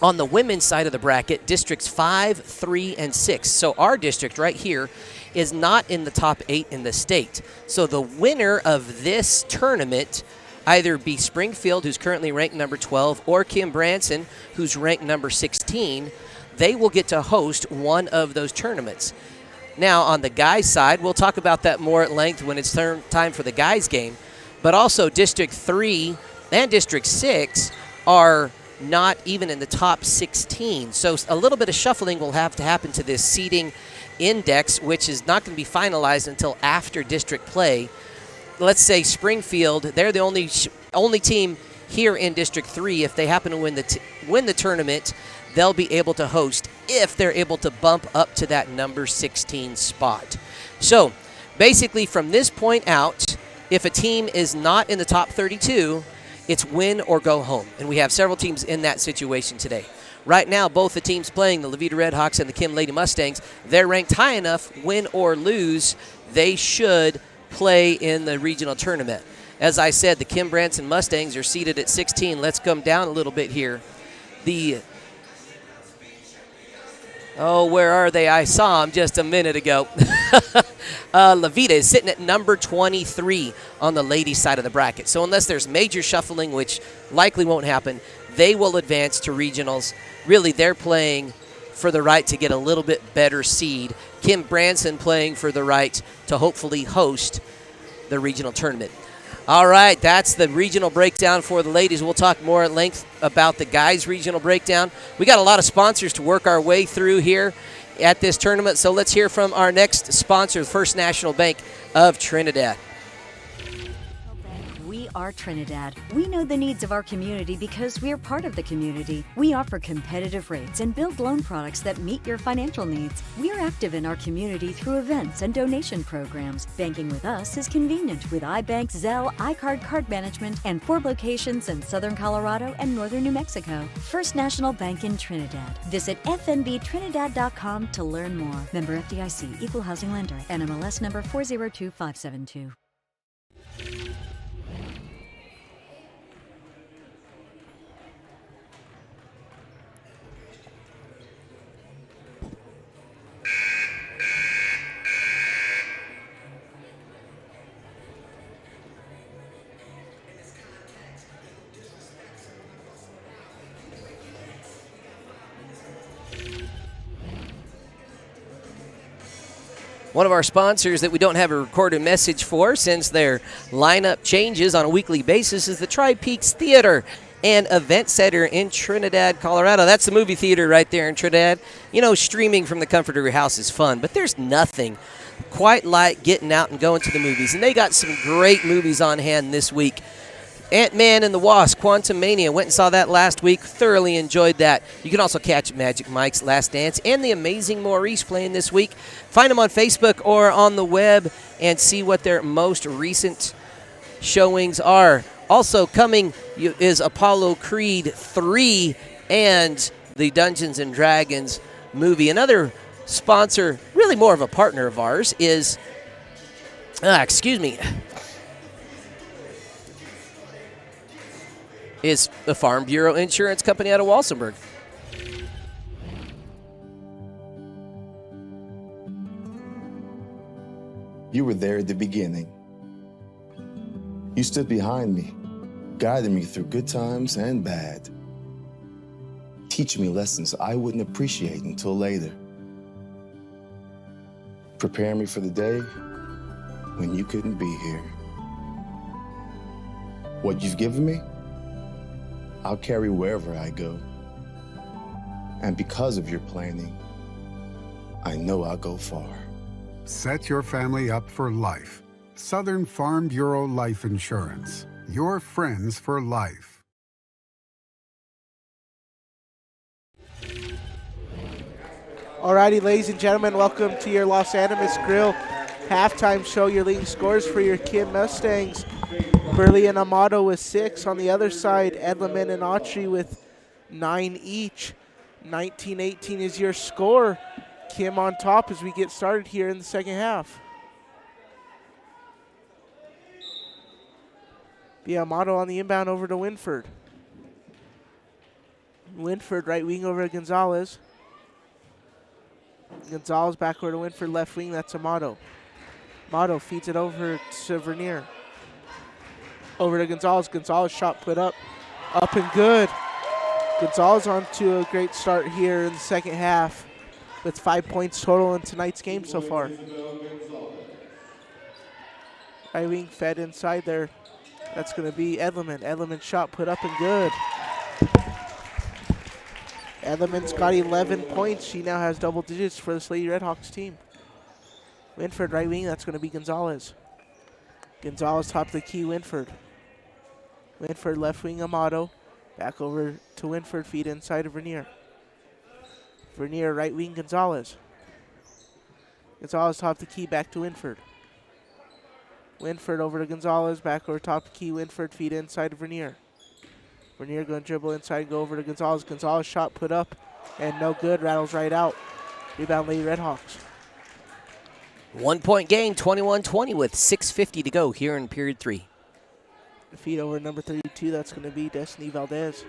on the women's side of the bracket, districts 5, 3, and 6. So our district right here is not in the top 8 in the state. So the winner of this tournament either be Springfield, who's currently ranked number 12, or Kim Branson, who's ranked number 16. They will get to host one of those tournaments. Now, on the guys' side, we'll talk about that more at length when it's time for the guys' game, but also District 3 and District 6 are not even in the top 16. So a little bit of shuffling will have to happen to this seeding index, which is not going to be finalized until after district play. Let's say Springfield, they're the only team here in District 3. If they happen to win the tournament, they'll be able to host if they're able to bump up to that number 16 spot. So basically from this point out, if a team is not in the top 32, it's win or go home. And we have several teams in that situation today. Right now, both the teams playing, the Veta Redhawks and the Kim Lady Mustangs, they're ranked high enough, win or lose, they should play in the regional tournament. As I said, the Kim Branson Mustangs are seated at 16. Let's come down a little bit here. Where are they? I saw them just a minute ago. La Veta is sitting at number 23 on the ladies' side of the bracket. So unless there's major shuffling, which likely won't happen, they will advance to regionals. Really, they're playing for the right to get a little bit better seed. Kim Branson playing for the right to hopefully host the regional tournament. All right, that's the regional breakdown for the ladies. We'll talk more at length about the guys' regional breakdown. We got a lot of sponsors to work our way through here at this tournament, so let's hear from our next sponsor, the First National Bank of Trinidad. We are Trinidad. We know the needs of our community because we are part of the community. We offer competitive rates and build loan products that meet your financial needs. We are active in our community through events and donation programs. Banking with us is convenient with iBank, Zelle, iCard card management, and 4 locations in Southern Colorado and Northern New Mexico. First National Bank in Trinidad. Visit fnbtrinidad.com to learn more. Member FDIC, Equal Housing Lender, NMLS number 402572. One of our sponsors that we don't have a recorded message for, since their lineup changes on a weekly basis, is the Tri-Peaks Theater and Event Center in Trinidad, Colorado. That's the movie theater right there in Trinidad. You know, streaming from the comfort of your house is fun, but there's nothing quite like getting out and going to the movies. And they got some great movies on hand this week. Ant-Man and the Wasp, Quantumania, went and saw that last week. Thoroughly enjoyed that. You can also catch Magic Mike's Last Dance and The Amazing Maurice playing this week. Find them on Facebook or on the web and see what their most recent showings are. Also coming is Apollo Creed 3 and the Dungeons & Dragons movie. Another sponsor, really more of a partner of ours, is the Farm Bureau Insurance Company out of Walsenburg. You were there at the beginning. You stood behind me, guiding me through good times and bad, teaching me lessons I wouldn't appreciate until later, preparing me for the day when you couldn't be here. What you've given me, I'll carry wherever I go. And because of your planning, I know I'll go far. Set your family up for life. Southern Farm Bureau Life Insurance. Your friends for life. Alrighty, ladies and gentlemen, welcome to your Los Animas Grill halftime show. Your leading scores for your Kim Mustangs: Burley and Amato with 6. On the other side, Edleman and Autry with 9 each. 19-18 is your score. Kim on top as we get started here in the second half. The Amato on the inbound over to Winford. Winford right wing over to Gonzalez. Gonzalez back over to Winford left wing. That's Amato. Amato feeds it over to Vernier. Over to Gonzalez. Gonzalez shot put up and good. Gonzalez on to a great start here in the second half with 5 points total in tonight's game so far. Right wing fed inside there. That's going to be Edleman. Edleman shot put up and good. Edleman's got 11 points. She now has double digits for this Lady Redhawks team. Winford right wing. That's going to be Gonzalez. Gonzalez top of the key. Winford. Winford left wing Amato. Back over to Winford. Feed inside of Vernier. Vernier right wing Gonzalez. Gonzalez top the key. Back to Winford. Winford over to Gonzalez. Back over top the key. Winford feed inside of Vernier. Vernier going to dribble inside and go over to Gonzalez. Gonzalez shot put up and no good. Rattles right out. Rebound Lady Redhawks. 1 point gain, 21-20 with 6:50 to go here in period 3. The feed over number 32. That's going to be Destiny Valdez.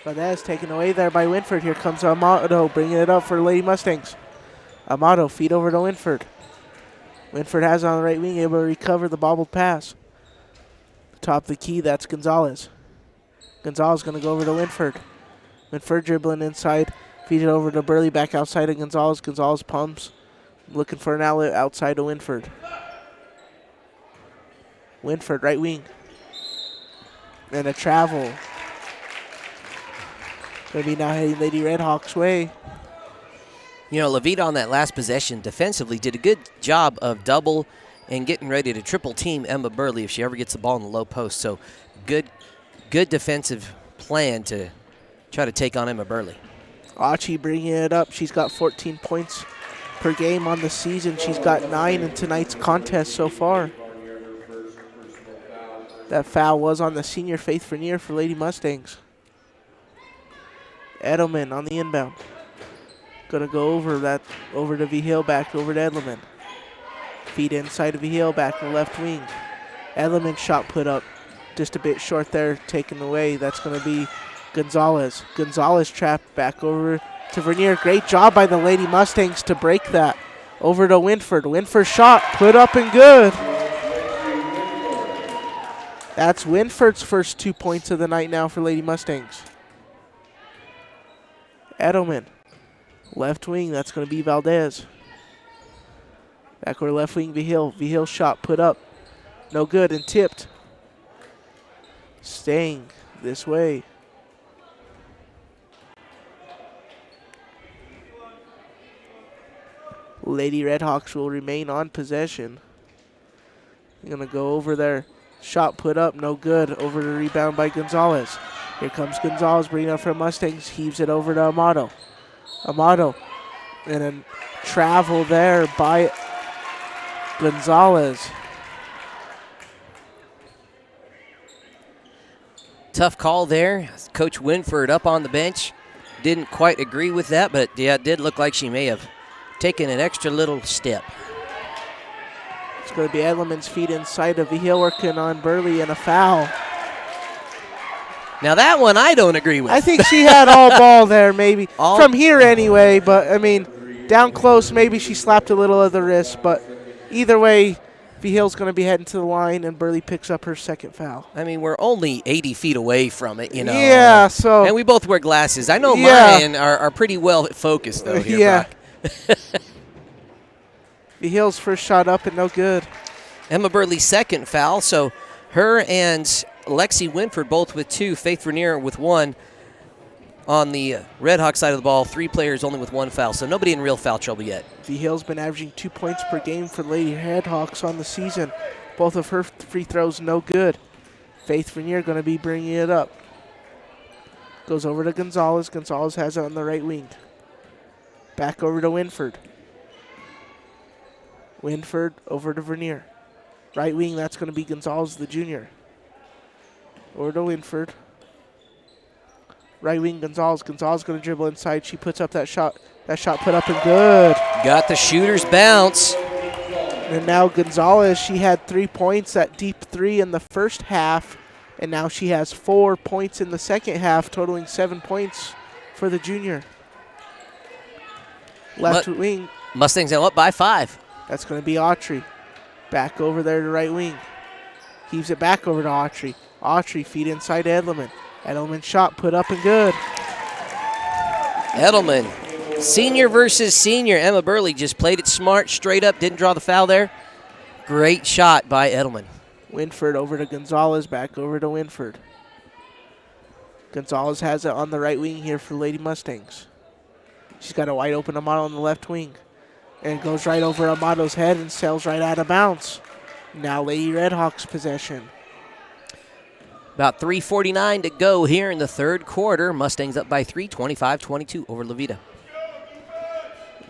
Valdez taken away there by Winford. Here comes Amato bringing it up for Lady Mustangs. Amato feed over to Winford. Winford has it on the right wing, able to recover the bobbled pass. Top of the key, that's Gonzalez. Gonzalez going to go over to Winford. Winford dribbling inside, feed it over to Burley, back outside of Gonzalez. Gonzalez pumps, looking for an outlet outside of Winford. Winford, right wing. And a travel. Going to be now heading Lady Redhawks' way. You know, Veta on that last possession defensively did a good job of double and getting ready to triple team Emma Burley if she ever gets the ball in the low post. So good defensive plan to try to take on Emma Burley. Achi bringing it up. She's got 14 points per game on the season. She's got 9 in tonight's contest so far. That foul was on the senior Faith Vernier for Lady Mustangs. Edelman on the inbound. Gonna go over to V-Hill, back over to Edelman. Feed inside of V-Hill, back to the left wing. Edelman shot put up just a bit short there, taken away. That's gonna be Gonzalez. Gonzalez trapped back over to Vernier. Great job by the Lady Mustangs to break that. Over to Winford. Winford shot put up and good. That's Winford's first 2 points of the night now for Lady Mustangs. Edelman. Left wing, that's going to be Valdez. Back over left wing, V-Hill. V-Hill shot put up. No good and tipped. Staying this way. Lady Redhawks will remain on possession. Going to go over there. Shot put up, no good. Over the rebound by Gonzalez. Here comes Gonzalez, bringing up for Mustangs. Heaves it over to Amato. Amato. And a travel there by Gonzalez. Tough call there. Coach Winford up on the bench. Didn't quite agree with that, but yeah, it did look like she may have taken an extra little step. It's going to be Edelman's feet inside of V-Hill working on Burley and a foul. Now that one I don't agree with. I think she had all ball there maybe. From here anyway, but I mean, down close maybe she slapped a little of the wrist, but either way, V-Hill's going to be heading to the line and Burley picks up her second foul. I mean, we're only 80 feet away from it, you know. Yeah, so. And we both wear glasses. I know mine are pretty well focused though here, yeah. Brock. V-Hill's first shot up and no good. Emma Burley's second foul, so her and Lexi Winford both with 2, Faith Vernier with 1. On the Red Hawk side of the ball, 3 players only with 1 foul, so nobody in real foul trouble yet. V-Hill's been averaging 2 points per game for Lady Redhawks on the season. Both of her free throws no good. Faith Vernier going to be bringing it up. Goes over to Gonzalez. Gonzalez has it on the right wing. Back over to Winford. Winford over to Vernier. Right wing, that's going to be Gonzalez, the junior. Over to Winford. Right wing, Gonzalez. Gonzalez going to dribble inside. She puts up that shot. That shot put up and good. Got the shooter's bounce. And now Gonzalez, she had 3 points, that deep 3 in the first half. And now she has 4 points in the second half, totaling 7 points for the junior. Left wing. Mustangs are up by 5. That's going to be Autry. Back over there to right wing. Heaves it back over to Autry. Autry feed inside Edelman. Edelman shot put up and good. Edelman, senior versus senior. Emma Burley just played it smart, straight up, didn't draw the foul there. Great shot by Edelman. Winford over to Gonzalez, back over to Winford. Gonzalez has it on the right wing here for Lady Mustangs. She's got a wide open Amato on the left wing. And it goes right over Amato's head and sails right out of bounds. Now Lady Redhawks possession. About 3:49 to go here in the third quarter. Mustangs up by 3, 25-22 over Veta.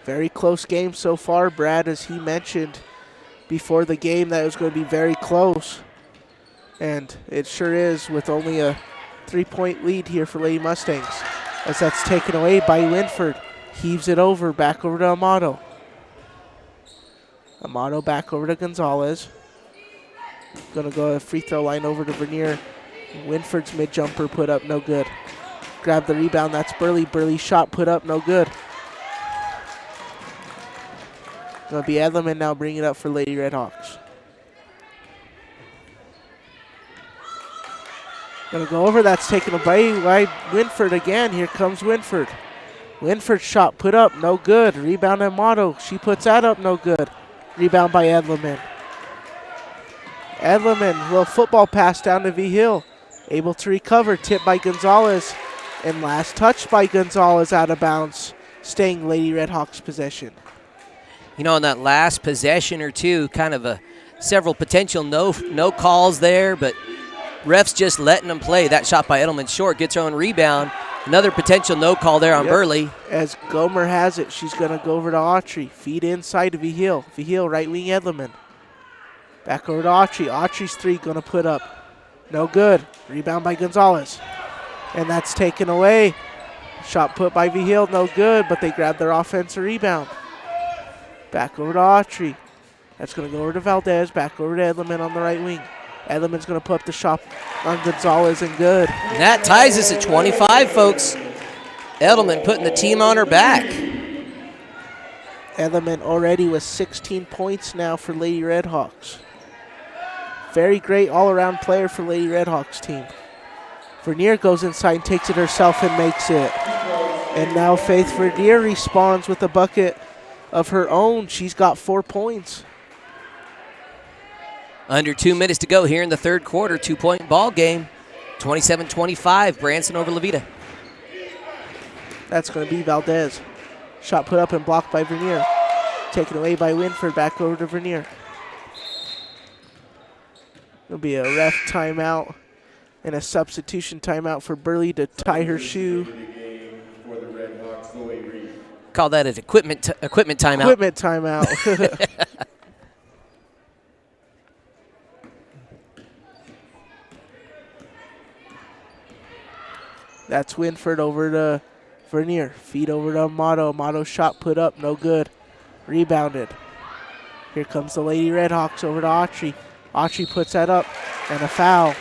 Very close game so far, Brad, as he mentioned before the game that it was going to be very close. And it sure is, with only a 3-point lead here for Lady Mustangs. As that's taken away by Winford. Heaves it over, back over to Amato. Amato back over to Gonzalez. Going to go to free throw line over to Vernier. Winford's mid-jumper put up, no good. Grab the rebound, that's Burley. Burley shot put up, no good. Going to be Edelman now bringing it up for Lady Redhawks. Going to go over, that's taken away by Winford again. Here comes Winford. Winford shot put up, no good. Rebound Amato, she puts that up, no good. Rebound by Edelman. Edelman, little football pass down to V. Hill. Able to recover, tipped by Gonzalez. And last touch by Gonzalez out of bounds, staying Lady Redhawks possession. You know, on that last possession or two, kind of several potential no calls there, but refs just letting them play. That shot by Edelman short gets her own rebound. Another potential no call there on Burley. As Gomer has it, she's going to go over to Autry. Feed inside to V. Hill. V. Hill, right wing Edelman. Back over to Autry. Autry's three going to put up. No good. Rebound by Gonzalez. And that's taken away. Shot put by V. Hill, no good, but they grab their offensive rebound. Back over to Autry. That's going to go over to Valdez. Back over to Edelman on the right wing. Edelman's going to put up the shot on Gonzalez and good. And that ties us at 25, folks. Edelman putting the team on her back. Edelman already with 16 points now for Lady Redhawks. Very great all-around player for Lady Redhawks team. Vernier goes inside and takes it herself and makes it. And now Faith Vernier responds with a bucket of her own. She's got 4 points. Under 2 minutes to go here in the third quarter. 2-point ball game. 27-25, Branson over Levita. That's going to be Valdez. Shot put up and blocked by Vernier. Taken away by Winford, back over to Vernier. There'll be a ref timeout and a substitution timeout for Burley to tie her shoe. Call that an equipment timeout. Equipment timeout. That's Winford over to Vernier. Feed over to Amato. Amato shot put up, no good. Rebounded. Here comes the Lady Redhawks over to Autry. Autry puts that up, and a foul.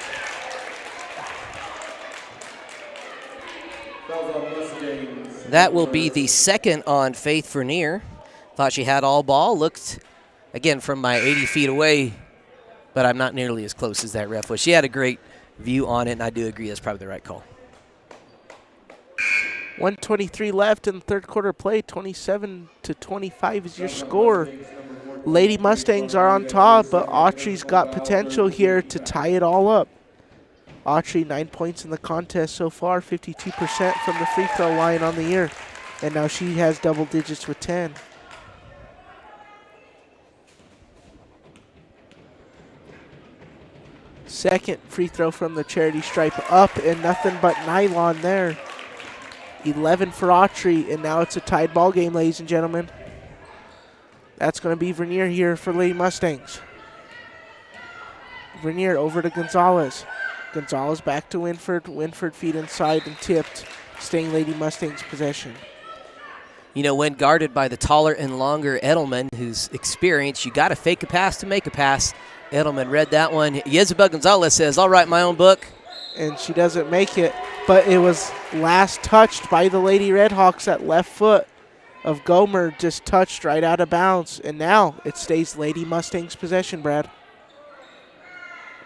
That will be the second on Faith Vernier. Thought she had all ball. Looked, again, from my 80 feet away, but I'm not nearly as close as that ref was. She had a great view on it, and I do agree that's probably the right call. 1:23 left in the third quarter play. 27-25 is your score. Lady Mustangs are on top, but Autry's got potential here to tie it all up. Autry, 9 points in the contest so far, 52% from the free throw line on the year. And now she has double digits with 10. Second free throw from the charity stripe up, and nothing but nylon there. 11 for Autry, and now it's a tied ball game, ladies and gentlemen. That's going to be Vernier here for Lady Mustangs. Vernier over to Gonzalez. Gonzalez back to Winford. Winford feed inside and tipped, staying Lady Mustangs possession. You know, when guarded by the taller and longer Edelman, who's experienced, you got to fake a pass to make a pass. Edelman read that one. Yezebel Gonzalez says, "I'll write my own book." And she doesn't make it, but it was last touched by the Lady Redhawks. That left foot of Gomer just touched right out of bounds, and now it stays Lady Mustangs possession, Brad.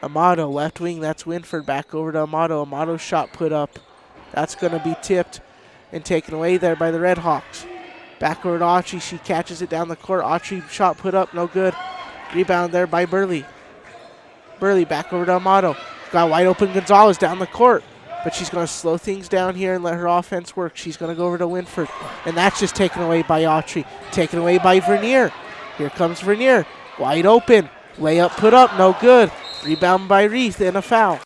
Amato, left wing, that's Winford, back over to Amato. Amato's shot put up. That's going to be tipped and taken away there by the Redhawks. Back over to Autry, she catches it down the court. Autry shot put up, no good. Rebound there by Burley. Burley back over to Amato. Got wide open Gonzalez down the court, but she's going to slow things down here and let her offense work. She's going to go over to Winford, and that's just taken away by Autry. Taken away by Vernier. Here comes Vernier. Wide open. Layup put up, no good. Rebound by Reith and a foul.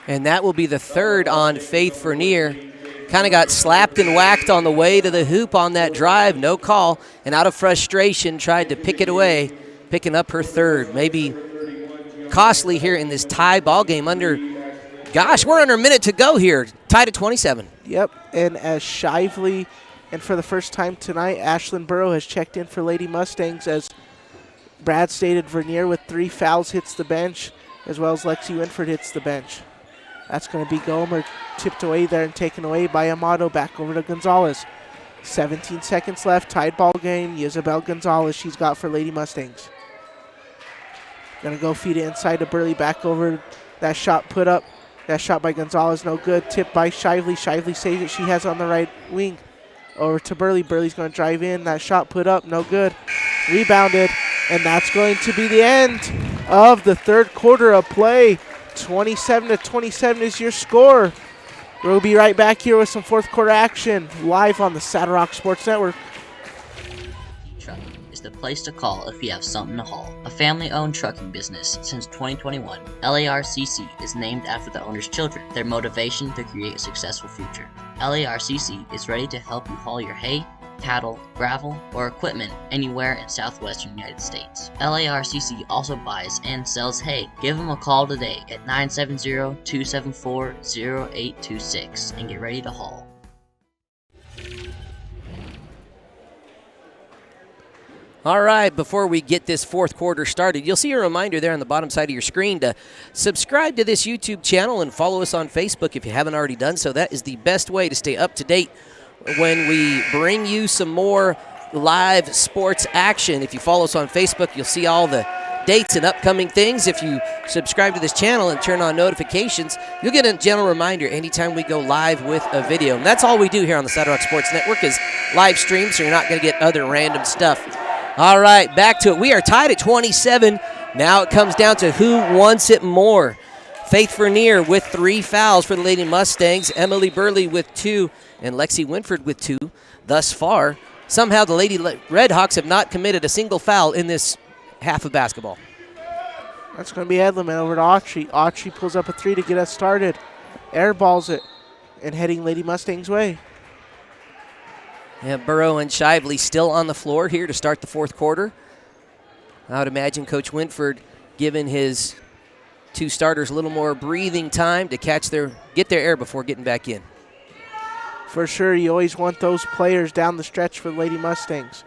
And that will be the third on Faith Vernier. Kind of got slapped and whacked on the way to the hoop on that drive. No call. And out of frustration, tried to pick it away, picking up her third. Maybe costly here in this tie ball game. We're under a minute to go here. Tied at 27. Yep, and as Shively, and for the first time tonight, Ashlyn Burrow has checked in for Lady Mustangs. As Brad stated, Vernier with 3 fouls hits the bench, as well as Lexi Winford hits the bench. That's going to be Gomer tipped away there and taken away by Amato. Back over to Gonzalez. 17 seconds left, tied ball game. Yezebel Gonzalez, she's got for Lady Mustangs. Going to go feed it inside to Burley. Back over, that shot put up. That shot by Gonzalez, no good. Tipped by Shively. Shively saves it. She has on the right wing. Over to Burley. Burley's going to drive in. That shot put up, no good. Rebounded And that's going to be the end of the third quarter of play. 27-27 is your score. We'll be right back here with some fourth quarter action live on the Saddle Rock Sports Network. Trucking is the place to call if you have something to haul. A family-owned trucking business since 2021, LARCC is named after the owner's children, their motivation to create a successful future. LARCC is ready to help you haul your hay, cattle, gravel, or equipment anywhere in southwestern United States. LARCC also buys and sells hay. Give them a call today at 970-274-0826 and get ready to haul. All right, before we get this fourth quarter started, you'll see a reminder there on the bottom side of your screen to subscribe to this YouTube channel and follow us on Facebook if you haven't already done so. That is the best way to stay up to date when we bring you some more live sports action. If you follow us on Facebook, you'll see all the dates and upcoming things. If you subscribe to this channel and turn on notifications, you'll get a gentle reminder anytime we go live with a video. And that's all we do here on the Saddle Rock Sports Network is live stream, so you're not going to get other random stuff. All right, back to it. We are tied at 27. Now it comes down to who wants it more. Faith Vernier with 3 fouls for the Lady Mustangs, Emily Burley with 2, and Lexi Winford with 2 thus far. Somehow the Lady Redhawks have not committed a single foul in this half of basketball. That's going to be Edleman over to Autry. Autry pulls up a 3 to get us started. Airballs it and heading Lady Mustangs' way. Yeah, Burrow and Shively still on the floor here to start the fourth quarter. I would imagine Coach Winford giving his 2 starters a little more breathing time to get their air before getting back in. For sure, you always want those players down the stretch for the Lady Mustangs.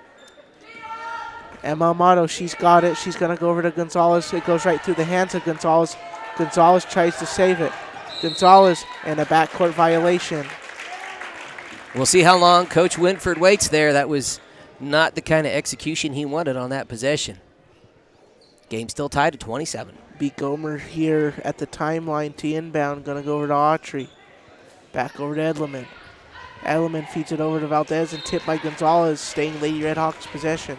Emma Amato, she's got it. She's going to go over to Gonzalez. It goes right through the hands of Gonzalez. Gonzalez tries to save it. Gonzalez and a backcourt violation. We'll see how long Coach Winford waits there. That was not the kind of execution he wanted on that possession. Game still tied at 27. B. Gomer here at the timeline to inbound. Going to go over to Autry. Back over to Edleman. Edleman feeds it over to Valdez and tipped by Gonzalez, staying Lady Redhawks' possession.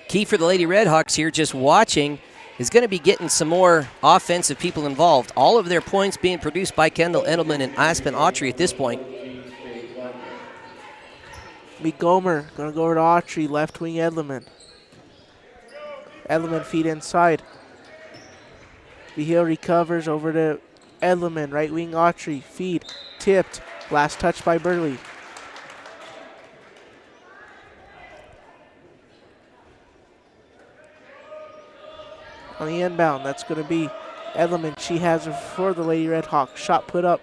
Key for the Lady Redhawks here, just watching, is going to be getting some more offensive people involved. All of their points being produced by Kendall Edelman and Aspen Autry at this point. B. Gomer going to go over to Autry, left wing Edleman. Edleman feed inside. Vigil recovers over to Edleman, right wing Autry, feed, tipped, last touch by Burley. On the inbound, that's going to be Edleman. She has her for the Lady Redhawks. Shot put up,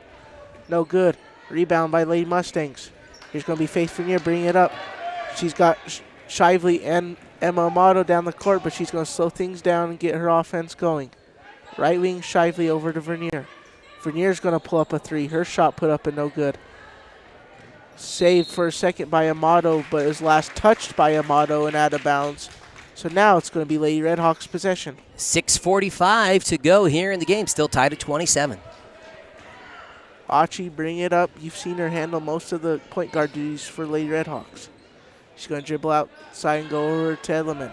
no good. Rebound by Lady Mustangs. Here's going to be Faith Vernier bringing it up. She's got Shively and Emma Amato down the court, but she's going to slow things down and get her offense going. Right wing Shively over to Vernier. Vernier's going to pull up a 3. Her shot put up and no good. Saved for a second by Amato, but is last touched by Amato and out of bounds. So now it's going to be Lady Redhawks' possession. 6:45 to go here in the game, still tied at 27. Autry, bring it up. You've seen her handle most of the point guard duties for Lady Redhawks. She's going to dribble outside and go over to Edleman.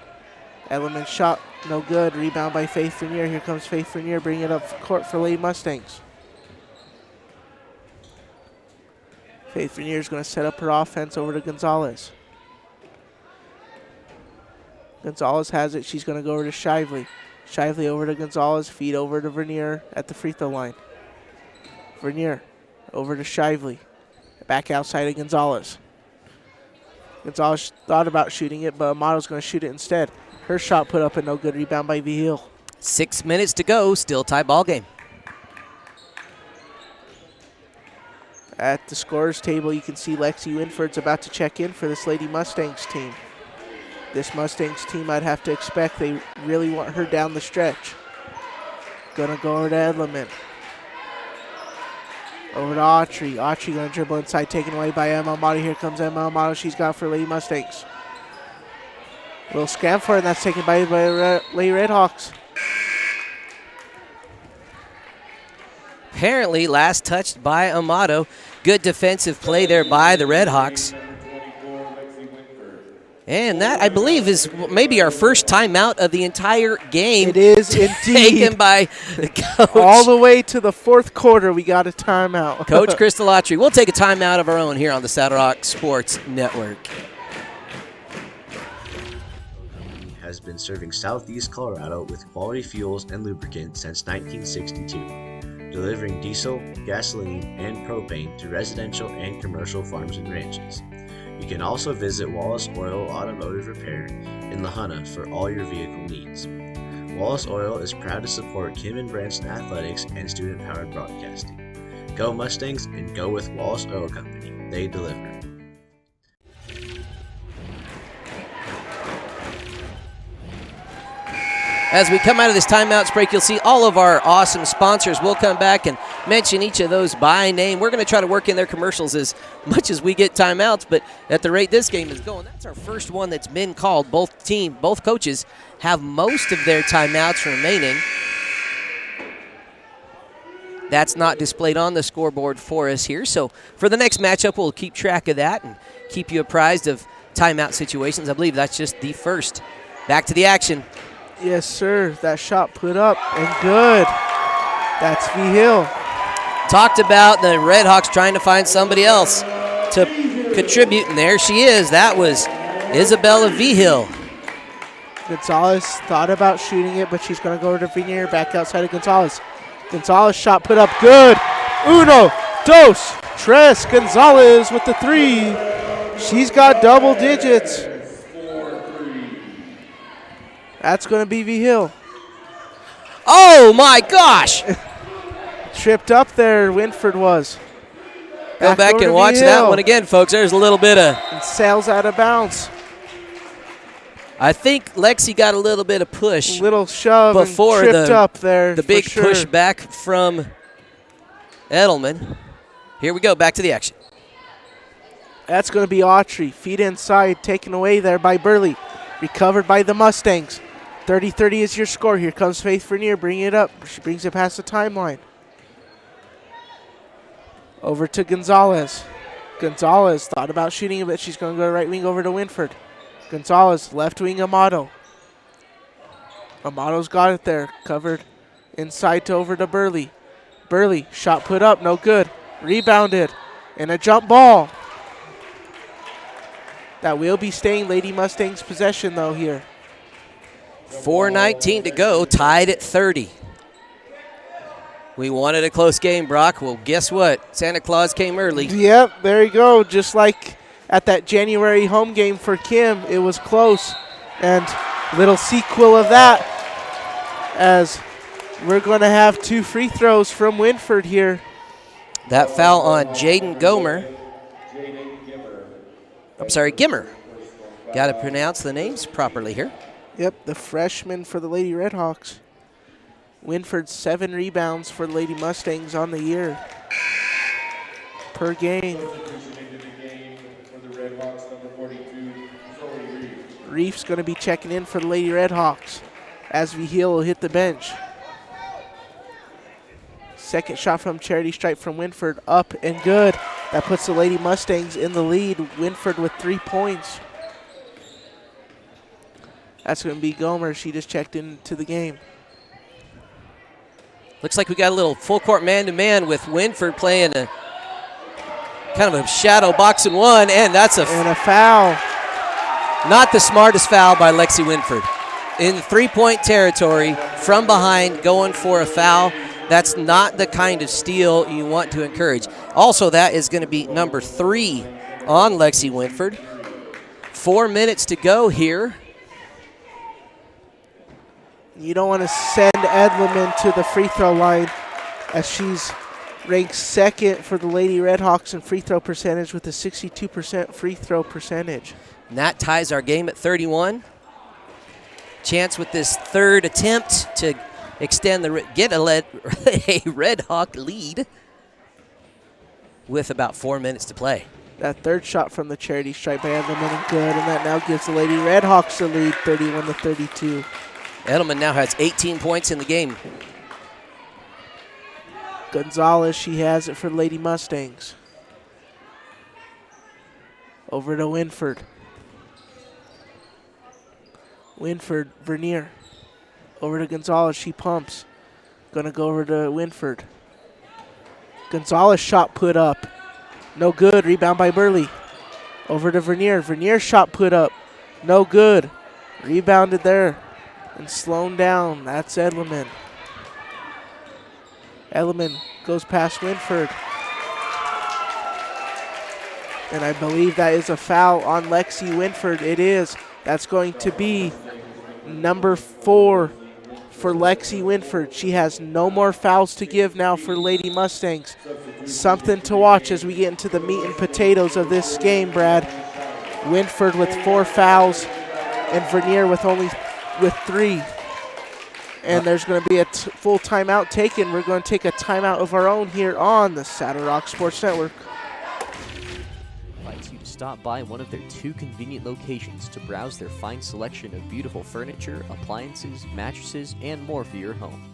Edleman shot, no good. Rebound by Faith Vernier. Here comes Faith Vernier, bringing it up court for Lady Mustangs. Faith Vernier is going to set up her offense over to Gonzalez. Gonzalez has it. She's going to go over to Shively. Shively over to Gonzalez. Feed over to Vernier at the free throw line. Vernier over to Shively. Back outside of Gonzalez. Gonzalez thought about shooting it, but Amato's going to shoot it instead. Her shot put up a no good. Rebound by Vigil. 6 minutes to go. Still tie ball game. At the scorer's table, you can see Lexi Winford's about to check in for this Lady Mustangs team. This Mustangs team, I'd have to expect they really want her down the stretch. Gonna go over to Edleman. Over to Autry. Autry gonna dribble inside, taken away by Emma Amato. Here comes Emma Amato. She's got for Lady Mustangs. Little scram for it, and that's taken by Lady Redhawks. Apparently last touched by Amato. Good defensive play there by the Redhawks. And that, I believe, is maybe our first timeout of the entire game. It is indeed. Taken by the coach. All the way to the fourth quarter, we got a timeout. Coach Crystal Autry. We'll take a timeout of our own here on the Saddle Rock Sports Network. Has been serving Southeast Colorado with quality fuels and lubricants since 1962, delivering diesel, gasoline, and propane to residential and commercial farms and ranches. You can also visit Wallace Oil Automotive Repair in La Junta for all your vehicle needs. Wallace Oil is proud to support Kim and Branson athletics and student-powered broadcasting. Go Mustangs and go with Wallace Oil Company. They deliver. As we come out of this timeout break, you'll see all of our awesome sponsors. We'll come back and mention each of those by name. We're going to try to work in their commercials as much as we get timeouts, but at the rate this game is going, that's our first one that's been called. Both coaches have most of their timeouts remaining. That's not displayed on the scoreboard for us here. So for the next matchup, we'll keep track of that and keep you apprised of timeout situations. I believe that's just the first. Back to the action. Yes, sir. That shot put up and good. That's V. Hill. Talked about the Redhawks trying to find somebody else to contribute, and there she is. That was Isabella V. Hill. Gonzalez thought about shooting it, but she's going to go to Vinier, back outside of Gonzalez. Gonzalez shot put up good. Uno, dos, tres. Gonzalez with the three. She's got double digits. That's going to be V. Hill. Oh, my gosh. Tripped up there, Winford was. Go back and watch that one again, folks. There's a little bit of... And sails out of bounds. I think Lexi got a little bit of push. A little shove before and tripped up there. The big push back from Edelman. Here we go, back to the action. That's going to be Autry. Feet inside, taken away there by Burley. Recovered by the Mustangs. 30-30 is your score. Here comes Faith Vernier, bringing it up. She brings it past the timeline. Over to Gonzalez. Gonzalez thought about shooting it, but she's going to go right wing over to Winford. Gonzalez, left wing Amato. Amato's got it there. Covered inside to over to Burley. Burley, shot put up, no good. Rebounded. And a jump ball. That will be staying Lady Mustangs' possession, though, here. 4:19 to go, tied at 30. We wanted a close game, Brock. Well, guess what? Santa Claus came early. Yep, there you go. Just like at that January home game for Kim, it was close. And little sequel of that, as we're going to have 2 free throws from Winford here. That foul on Jaden Gomer. I'm sorry, Gimmer. Got to pronounce the names properly here. Yep, the freshman for the Lady Redhawks. Winford 7 rebounds for the Lady Mustangs on the year per game. Reef's going to be checking in for the Lady Redhawks as Vigil will hit the bench. Second shot from Charity Stripe from Winford, up and good. That puts the Lady Mustangs in the lead. Winford with 3 points. That's going to be Gomer. She just checked into the game. Looks like we got a little full court man-to-man with Winford playing a kind of a shadow box and one, and that's a foul. Not the smartest foul by Lexi Winford. In 3-point territory, from behind, going for a foul. That's not the kind of steal you want to encourage. Also, that is going to be number 3 on Lexi Winford. 4 minutes to go here. You don't want to send Edleman to the free throw line, as she's ranked 2nd for the Lady Redhawks in free throw percentage with a 62% free throw percentage. And that ties our game at 31. Chance with this 3rd attempt to extend get a Red Hawk lead with about 4 minutes to play. That 3rd shot from the Charity Stripe by Edelman and good, and that now gives the Lady Redhawks the lead, 31-32. Edelman now has 18 points in the game. Gonzalez, she has it for the Lady Mustangs. Over to Winford. Winford, Vernier. Over to Gonzalez, she pumps. Gonna go over to Winford. Gonzalez shot put up. No good, rebound by Burley. Over to Vernier, Vernier shot put up. No good, rebounded there. And Sloan down, that's Edleman. Edleman goes past Winford. And I believe that is a foul on Lexi Winford. It is. That's going to be number 4 for Lexi Winford. She has no more fouls to give now for Lady Mustangs. Something to watch as we get into the meat and potatoes of this game, Brad. Winford with 4 fouls and Vernier with 3. And there's going to be a full timeout taken. We're going to take a timeout of our own here on the Saddle Rock Sports Network. Invites you to stop by one of their 2 convenient locations to browse their fine selection of beautiful furniture, appliances, mattresses, and more for your home.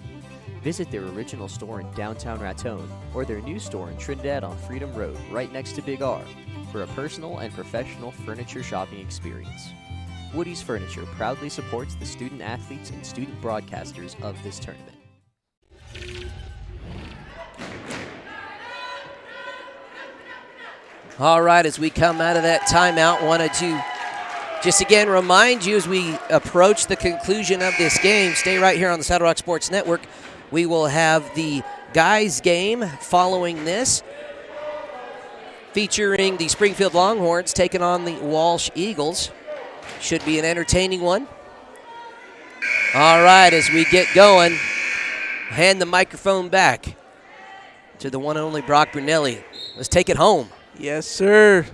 Visit their original store in downtown Raton or their new store in Trinidad on Freedom Road, right next to Big R, for a personal and professional furniture shopping experience. Woody's Furniture proudly supports the student athletes and student broadcasters of this tournament. All right, as we come out of that timeout, wanted to just again remind you as we approach the conclusion of this game, stay right here on the Saddle Rock Sports Network. We will have the guys game following this, featuring the Springfield Longhorns taking on the Walsh Eagles. Should be an entertaining one. All right, as we get going, hand the microphone back to the one and only Brock Brunelli. Let's take it home. Yes, sir.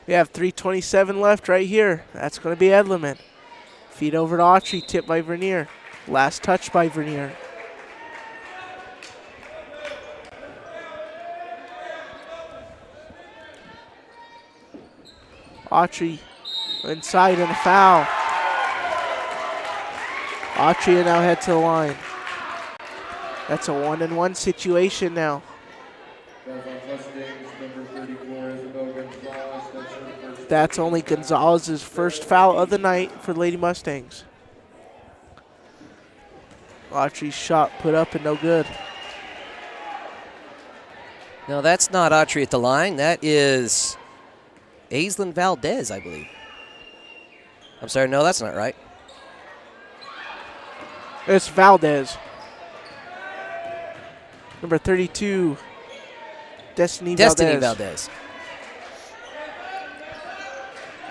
We have 3:27 left right here. That's going to be Edleman. Feed over to Autry, tipped by Vernier. Last touch by Vernier. Autry inside and a foul. Autry now head to the line. That's a 1-and-1 situation now. That's only Gonzalez's first foul of the night for Lady Mustangs. Autry's shot put up and no good. No, that's not Autry at the line. That is Aislinn Valdez, I believe. I'm sorry, no, that's not right. It's Valdez. Number 32, Destiny Valdez.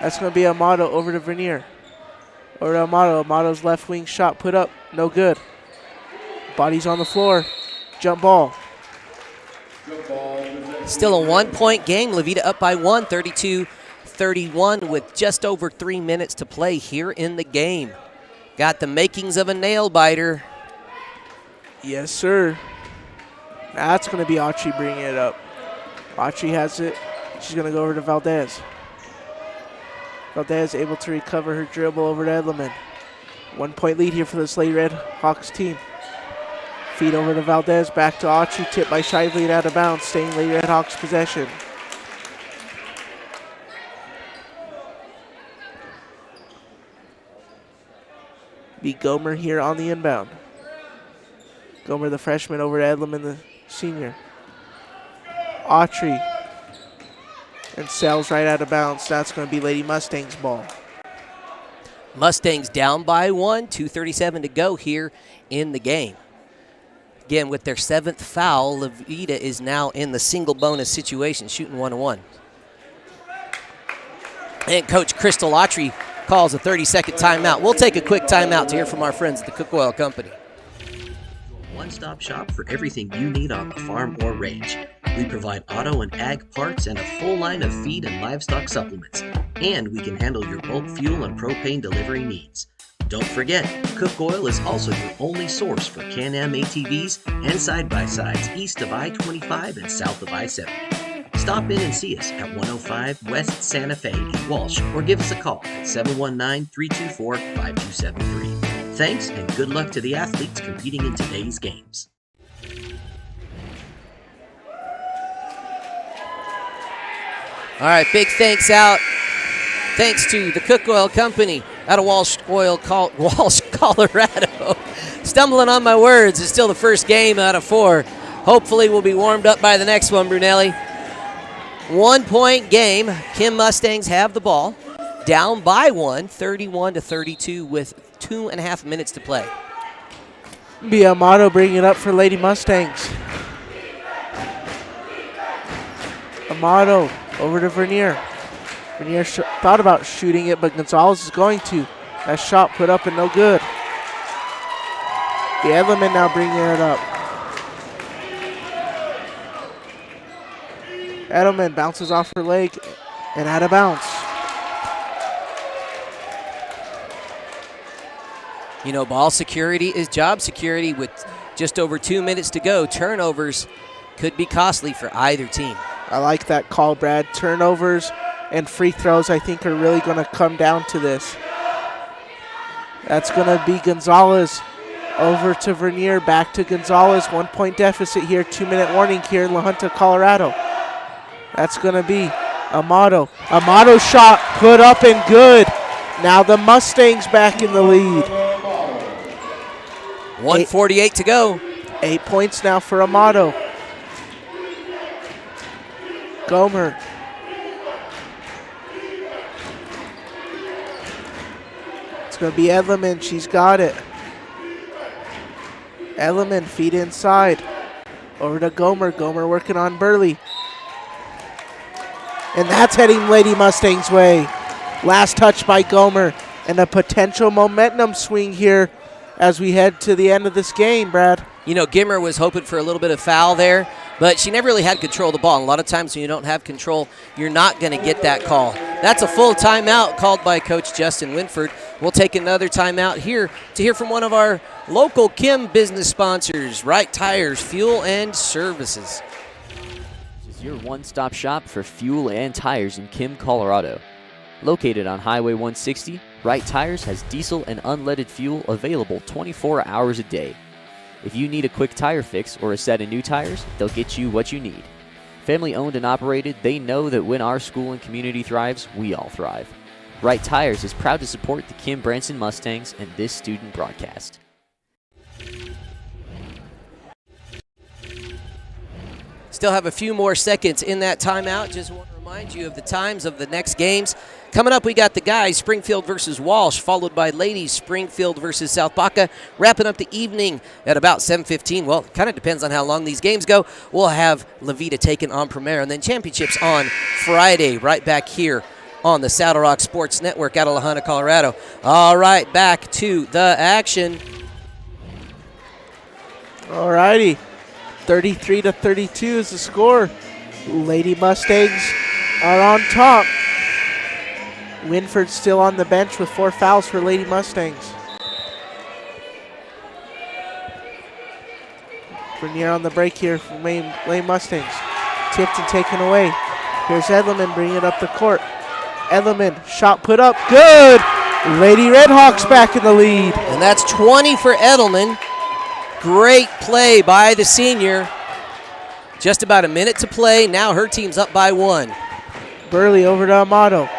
That's going to be Amato over to Vernier. Over to Amato. Amato's left wing shot put up. No good. Body's on the floor. Jump ball. Still a 1-point game. Levita up by 1, 32-31 with just over 3 minutes to play here in the game. Got the makings of a nail biter. Yes, sir. That's going to be Autry bringing it up. Autry has it. She's going to go over to Valdez. Valdez able to recover her dribble over to Edleman. 1-point lead here for this Lady Red Hawks team. Feed over to Valdez, back to Autry, tipped by Shively and out of bounds, staying Lady Red Hawks possession. Be Gomer here on the inbound. Gomer, the freshman, over to Edleman, the senior. Autry. And sails right out of bounds. That's going to be Lady Mustangs ball. Mustangs down by 1, 2:37 to go here in the game. Again, with their 7th foul, Levita is now in the single bonus situation, shooting 1-1. And Coach Crystal Autry calls a 30-second timeout. We'll take a quick timeout to hear from our friends at the Cook Oil Company. One-stop shop for everything you need on the farm or range. We provide auto and ag parts and a full line of feed and livestock supplements. And we can handle your bulk fuel and propane delivery needs. Don't forget, Cook Oil is also your only source for Can-Am ATVs and side-by-sides east of I-25 and south of I-70. Stop in and see us at 105 West Santa Fe in Walsh or give us a call at 719-324-5273. Thanks and good luck to the athletes competing in today's games. All right, big thanks out. Thanks to the Cook Oil Company out of Walsh, Colorado. Stumbling on my words. It's still the first game out of 4. Hopefully we'll be warmed up by the next one, Brunelli. 1-point game. Kim Mustangs have the ball. Down by 1, 31-32 with 2.5 minutes to play. Be Amato bringing it up for Lady Mustangs. Amato over to Vernier. Vernier thought about shooting it, but Gonzalez is going to. That shot put up and no good. The Edelman now bringing it up. Edelman bounces off her leg and out of bounds. You know, ball security is job security with just over 2 minutes to go. Turnovers could be costly for either team. I like that call, Brad. Turnovers and free throws, I think, are really going to come down to this. That's going to be Gonzalez over to Vernier. Back to Gonzalez. 1-point deficit here. 2-minute warning here in La Junta, Colorado. That's going to be Amato. Amato shot put up and good. Now the Mustangs back in the lead. 1:48 to go. 8 points now for Amato. Gomer. It's going to be Edelman. She's got it. Edelman, feet inside. Over to Gomer. Gomer working on Burley. And that's heading Lady Mustangs' way. Last touch by Gomer. And a potential momentum swing here as we head to the end of this game, Brad. You know, Gimmer was hoping for a little bit of foul there, but she never really had control of the ball. And a lot of times when you don't have control, you're not going to get that call. That's a full timeout called by Coach Justin Winford. We'll take another timeout here to hear from one of our local Kim business sponsors, Wright Tires, Fuel and Services. This is your one-stop shop for fuel and tires in Kim, Colorado. Located on Highway 160, Wright Tires has diesel and unleaded fuel available 24 hours a day. If you need a quick tire fix or a set of new tires, they'll get you what you need. Family owned and operated, they know that when our school and community thrives, we all thrive. Wright Tires is proud to support the Kim Branson Mustangs and this student broadcast. Still have a few more seconds in that timeout. Just want to remind you of the times of the next games. Coming up, we got the guys, Springfield versus Walsh, followed by ladies, Springfield versus South Baca. Wrapping up the evening at about 7:15. Well, it kind of depends on how long these games go. We'll have La Veta taking on Primera, and then championships on Friday, right back here on the Saddle Rock Sports Network out of La Junta, Colorado. All right, back to the action. All righty. 33-32 is the score. Lady Mustangs are on top. Winford still on the bench with 4 fouls for Lady Mustangs. Vernier on the break here for Lady Mustangs. Tipped and taken away. Here's Edelman bringing it up the court. Edelman, shot put up, good! Lady Redhawks back in the lead. And that's 20 for Edelman. Great play by the senior. Just about a minute to play. Now her team's up by 1. Burley over to Amato.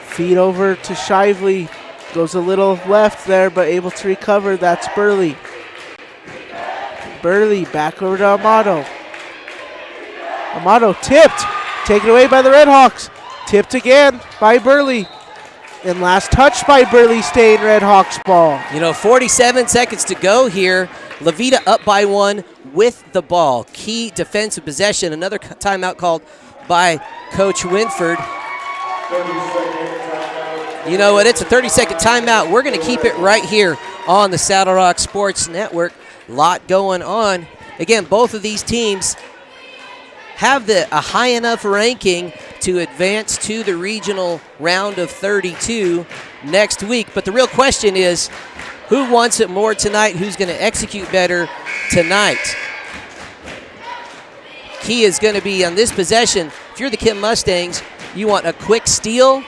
Feed over to Shively. Goes a little left there, but able to recover. That's Burley. Burley back over to Amato. Amato tipped. Taken away by the Redhawks. Tipped again by Burley. And last touch by Burley, staying Redhawks ball. You know, 47 seconds to go here. La Veta up by 1 with the ball. Key defensive possession. Another timeout called by Coach Winford. You know what? It's a 30-second timeout. We're going to keep it right here on the Saddle Rock Sports Network. Lot going on. Again, both of these teams have a high enough ranking to advance to the regional round of 32 next week. But the real question is, who wants it more tonight? Who's going to execute better tonight? Key is going to be on this possession. If you're the Kim Mustangs, you want a quick steal.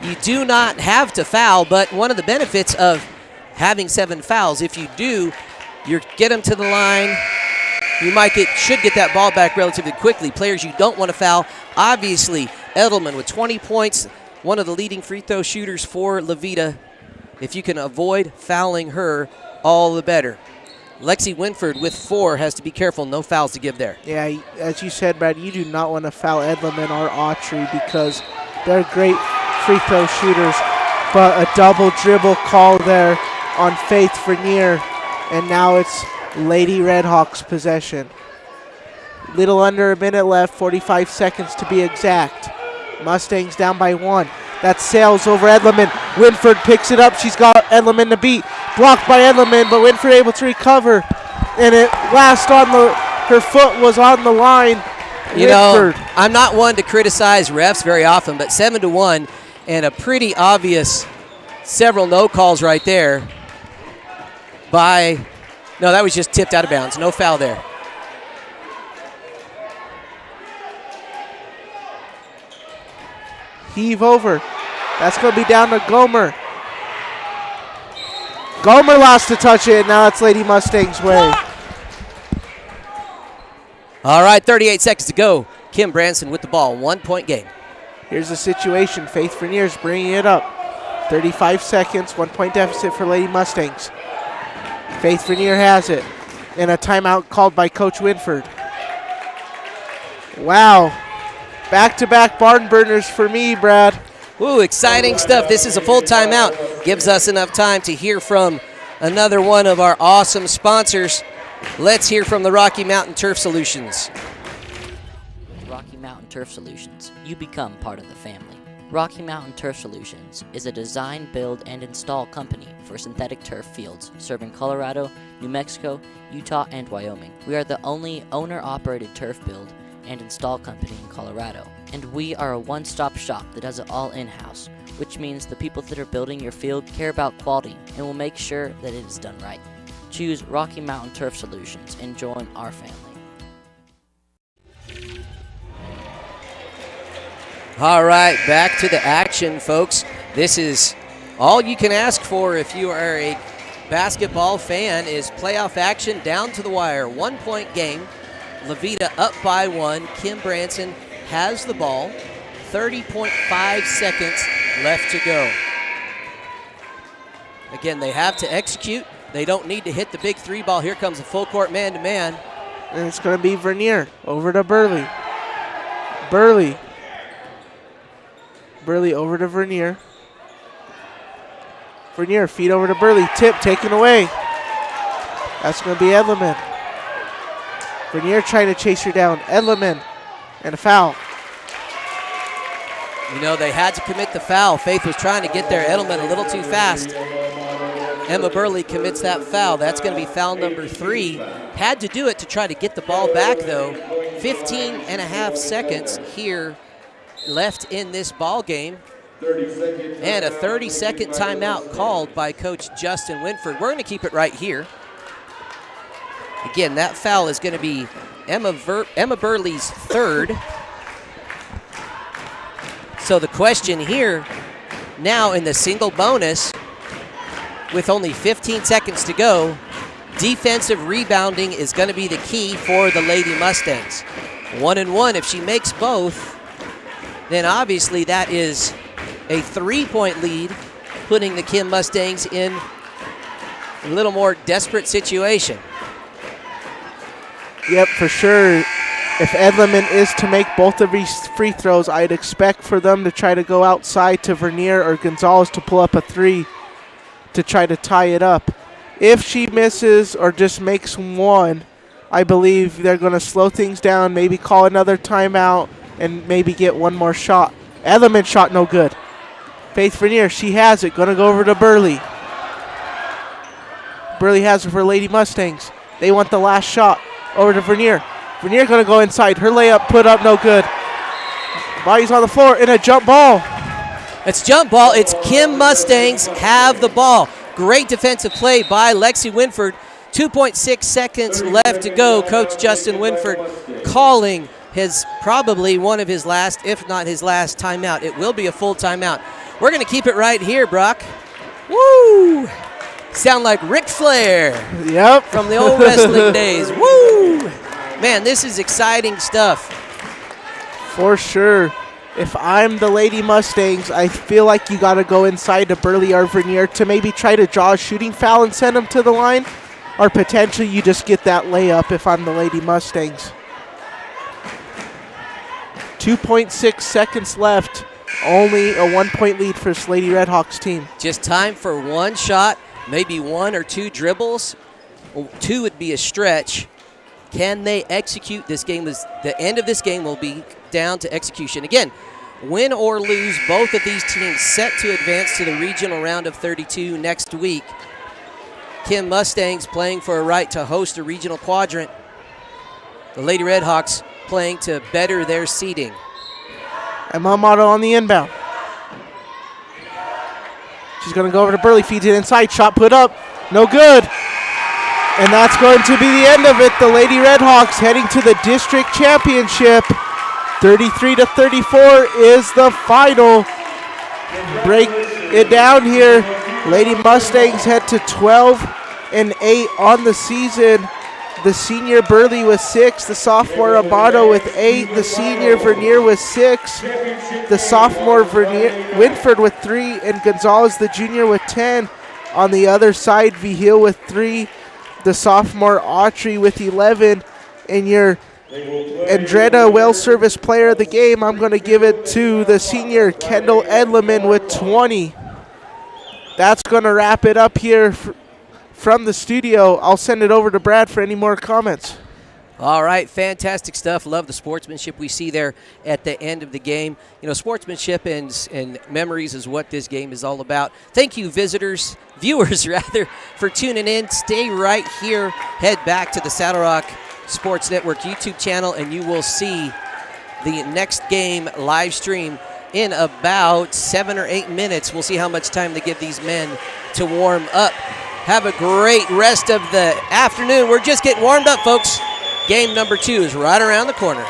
You do not have to foul, but one of the benefits of having 7 fouls, if you do, you get them to the line. You should get that ball back relatively quickly. Players you don't want to foul, obviously, Edelman with 20 points, one of the leading free throw shooters for Veta. If you can avoid fouling her, all the better. Lexi Winford with 4 has to be careful. No fouls to give there. Yeah, as you said, Brad, you do not want to foul Edleman or Autry because they're great free throw shooters. But a double dribble call there on Faith Vernier, and now it's Lady Redhawks possession. Little under a minute left, 45 seconds to be exact. Mustangs down by 1. That sails over Edleman. Winford picks it up. She's got Edleman to beat. Blocked by Edleman, but Winford able to recover. And it last on her foot was on the line. You know, I'm not one to criticize refs very often, but 7-1 and a pretty obvious several no calls right there by, no, that was just tipped out of bounds. No foul there. Heave over. That's going to be down to Gomer. Gomer lost to touch it, and now it's Lady Mustang's way. All right, 38 seconds to go. Kim Branson with the ball, 1-point game. Here's the situation. Faith Vernier's bringing it up. 35 seconds, 1-point deficit for Lady Mustangs. Faith Vernier has it. And a timeout called by Coach Winford. Wow. Back-to-back barn burners for me, Brad. Ooh, exciting stuff. This is a full timeout. Gives us enough time to hear from another one of our awesome sponsors. Let's hear from the Rocky Mountain Turf Solutions. Rocky Mountain Turf Solutions. You become part of the family. Rocky Mountain Turf Solutions is a design, build, and install company for synthetic turf fields serving Colorado, New Mexico, Utah, and Wyoming. We are the only owner-operated turf build and install company in Colorado. And we are a one-stop shop that does it all in-house, which means the people that are building your field care about quality and will make sure that it is done right. Choose Rocky Mountain Turf Solutions and join our family. All right, back to the action, folks. This is all you can ask for if you are a basketball fan is playoff action down to the wire. 1-point game. Veta up by 1. Kim Branson has the ball. 30.5 seconds left to go. Again, they have to execute. They don't need to hit the big 3 ball. Here comes a full court man-to-man. And it's going to be Vernier over to Burley. Burley over to Vernier. Vernier, feed over to Burley. Tip taken away. That's going to be Edleman. Vernier trying to chase her down. Edleman. And a foul. You know, they had to commit the foul. Faith was trying to get there. Edelman a little too fast. Emma Burley commits that foul. That's going to be foul number 3. Had to do it to try to get the ball back, though. 15 and a half seconds here left in this ball game. And a 30-second timeout called by Coach Justin Winford. We're going to keep it right here. Again, that foul is going to be Emma Burley's 3rd. So the question here, now in the single bonus, with only 15 seconds to go, defensive rebounding is going to be the key for the Lady Mustangs. 1-1, if she makes both, then obviously that is a 3-point lead, putting the Kim Mustangs in a little more desperate situation. Yep, for sure. If Edleman is to make both of these free throws, I'd expect for them to try to go outside to Vernier or Gonzalez to pull up a 3 to try to tie it up. If she misses or just makes 1, I believe they're going to slow things down, maybe call another timeout, and maybe get one more shot. Edleman shot no good. Faith Vernier, she has it. Going to go over to Burley. Burley has it for Lady Mustangs. They want the last shot. Over to Vernier. Vernier going to go inside. Her layup put up no good. Body's on the floor in a jump ball. It's jump ball. It's Kim Mustangs have the ball. Great defensive play by Lexi Winford. 2.6 seconds left to go. Coach Justin Winford calling his probably one of his last, if not his last, timeout. It will be a full timeout. We're going to keep it right here, Brock. Woo! Sound like Ric Flair. Yep. From the old wrestling days. Woo! Man, this is exciting stuff. For sure. If I'm the Lady Mustangs, I feel like you got to go inside to Burley or Vernier to maybe try to draw a shooting foul and send them to the line, or potentially you just get that layup if I'm the Lady Mustangs. 2.6 seconds left. Only a 1-point lead for this Lady Redhawks team. Just time for one shot, maybe one or two dribbles. 2 would be a stretch. Can they execute this game? The end of this game will be down to execution. Again, win or lose, both of these teams set to advance to the regional round of 32 next week. Kim Mustangs playing for a right to host a regional quadrant. The Lady Redhawks playing to better their seeding. Emma Amato on the inbound. She's going to go over to Burley, feeds it inside, shot put up, no good. And that's going to be the end of it. The Lady Redhawks heading to the district championship. 33-34 is the final. Break it down here. Lady Mustangs head to 12-8 on the season. The senior Burley with 6, the sophomore Amato with 8, the senior Vernier with 6, the sophomore Winford with 3, and Gonzalez, the junior, with 10. On the other side, Vigil with 3, the sophomore Autry with 11, and your Andretta well service player of the game, I'm going to give it to the senior Kendall Edleman with 20. That's going to wrap it up here from the studio. I'll send it over to Brad for any more comments. All right, fantastic stuff. Love the sportsmanship we see there at the end of the game. You know, sportsmanship and memories is what this game is all about. Thank you, viewers rather, for tuning in. Stay right here. Head back to the Saddle Rock Sports Network YouTube channel, and you will see the next game live stream in about 7 or 8 minutes. We'll see how much time they give these men to warm up. Have a great rest of the afternoon. We're just getting warmed up, folks. Game number 2 is right around the corner.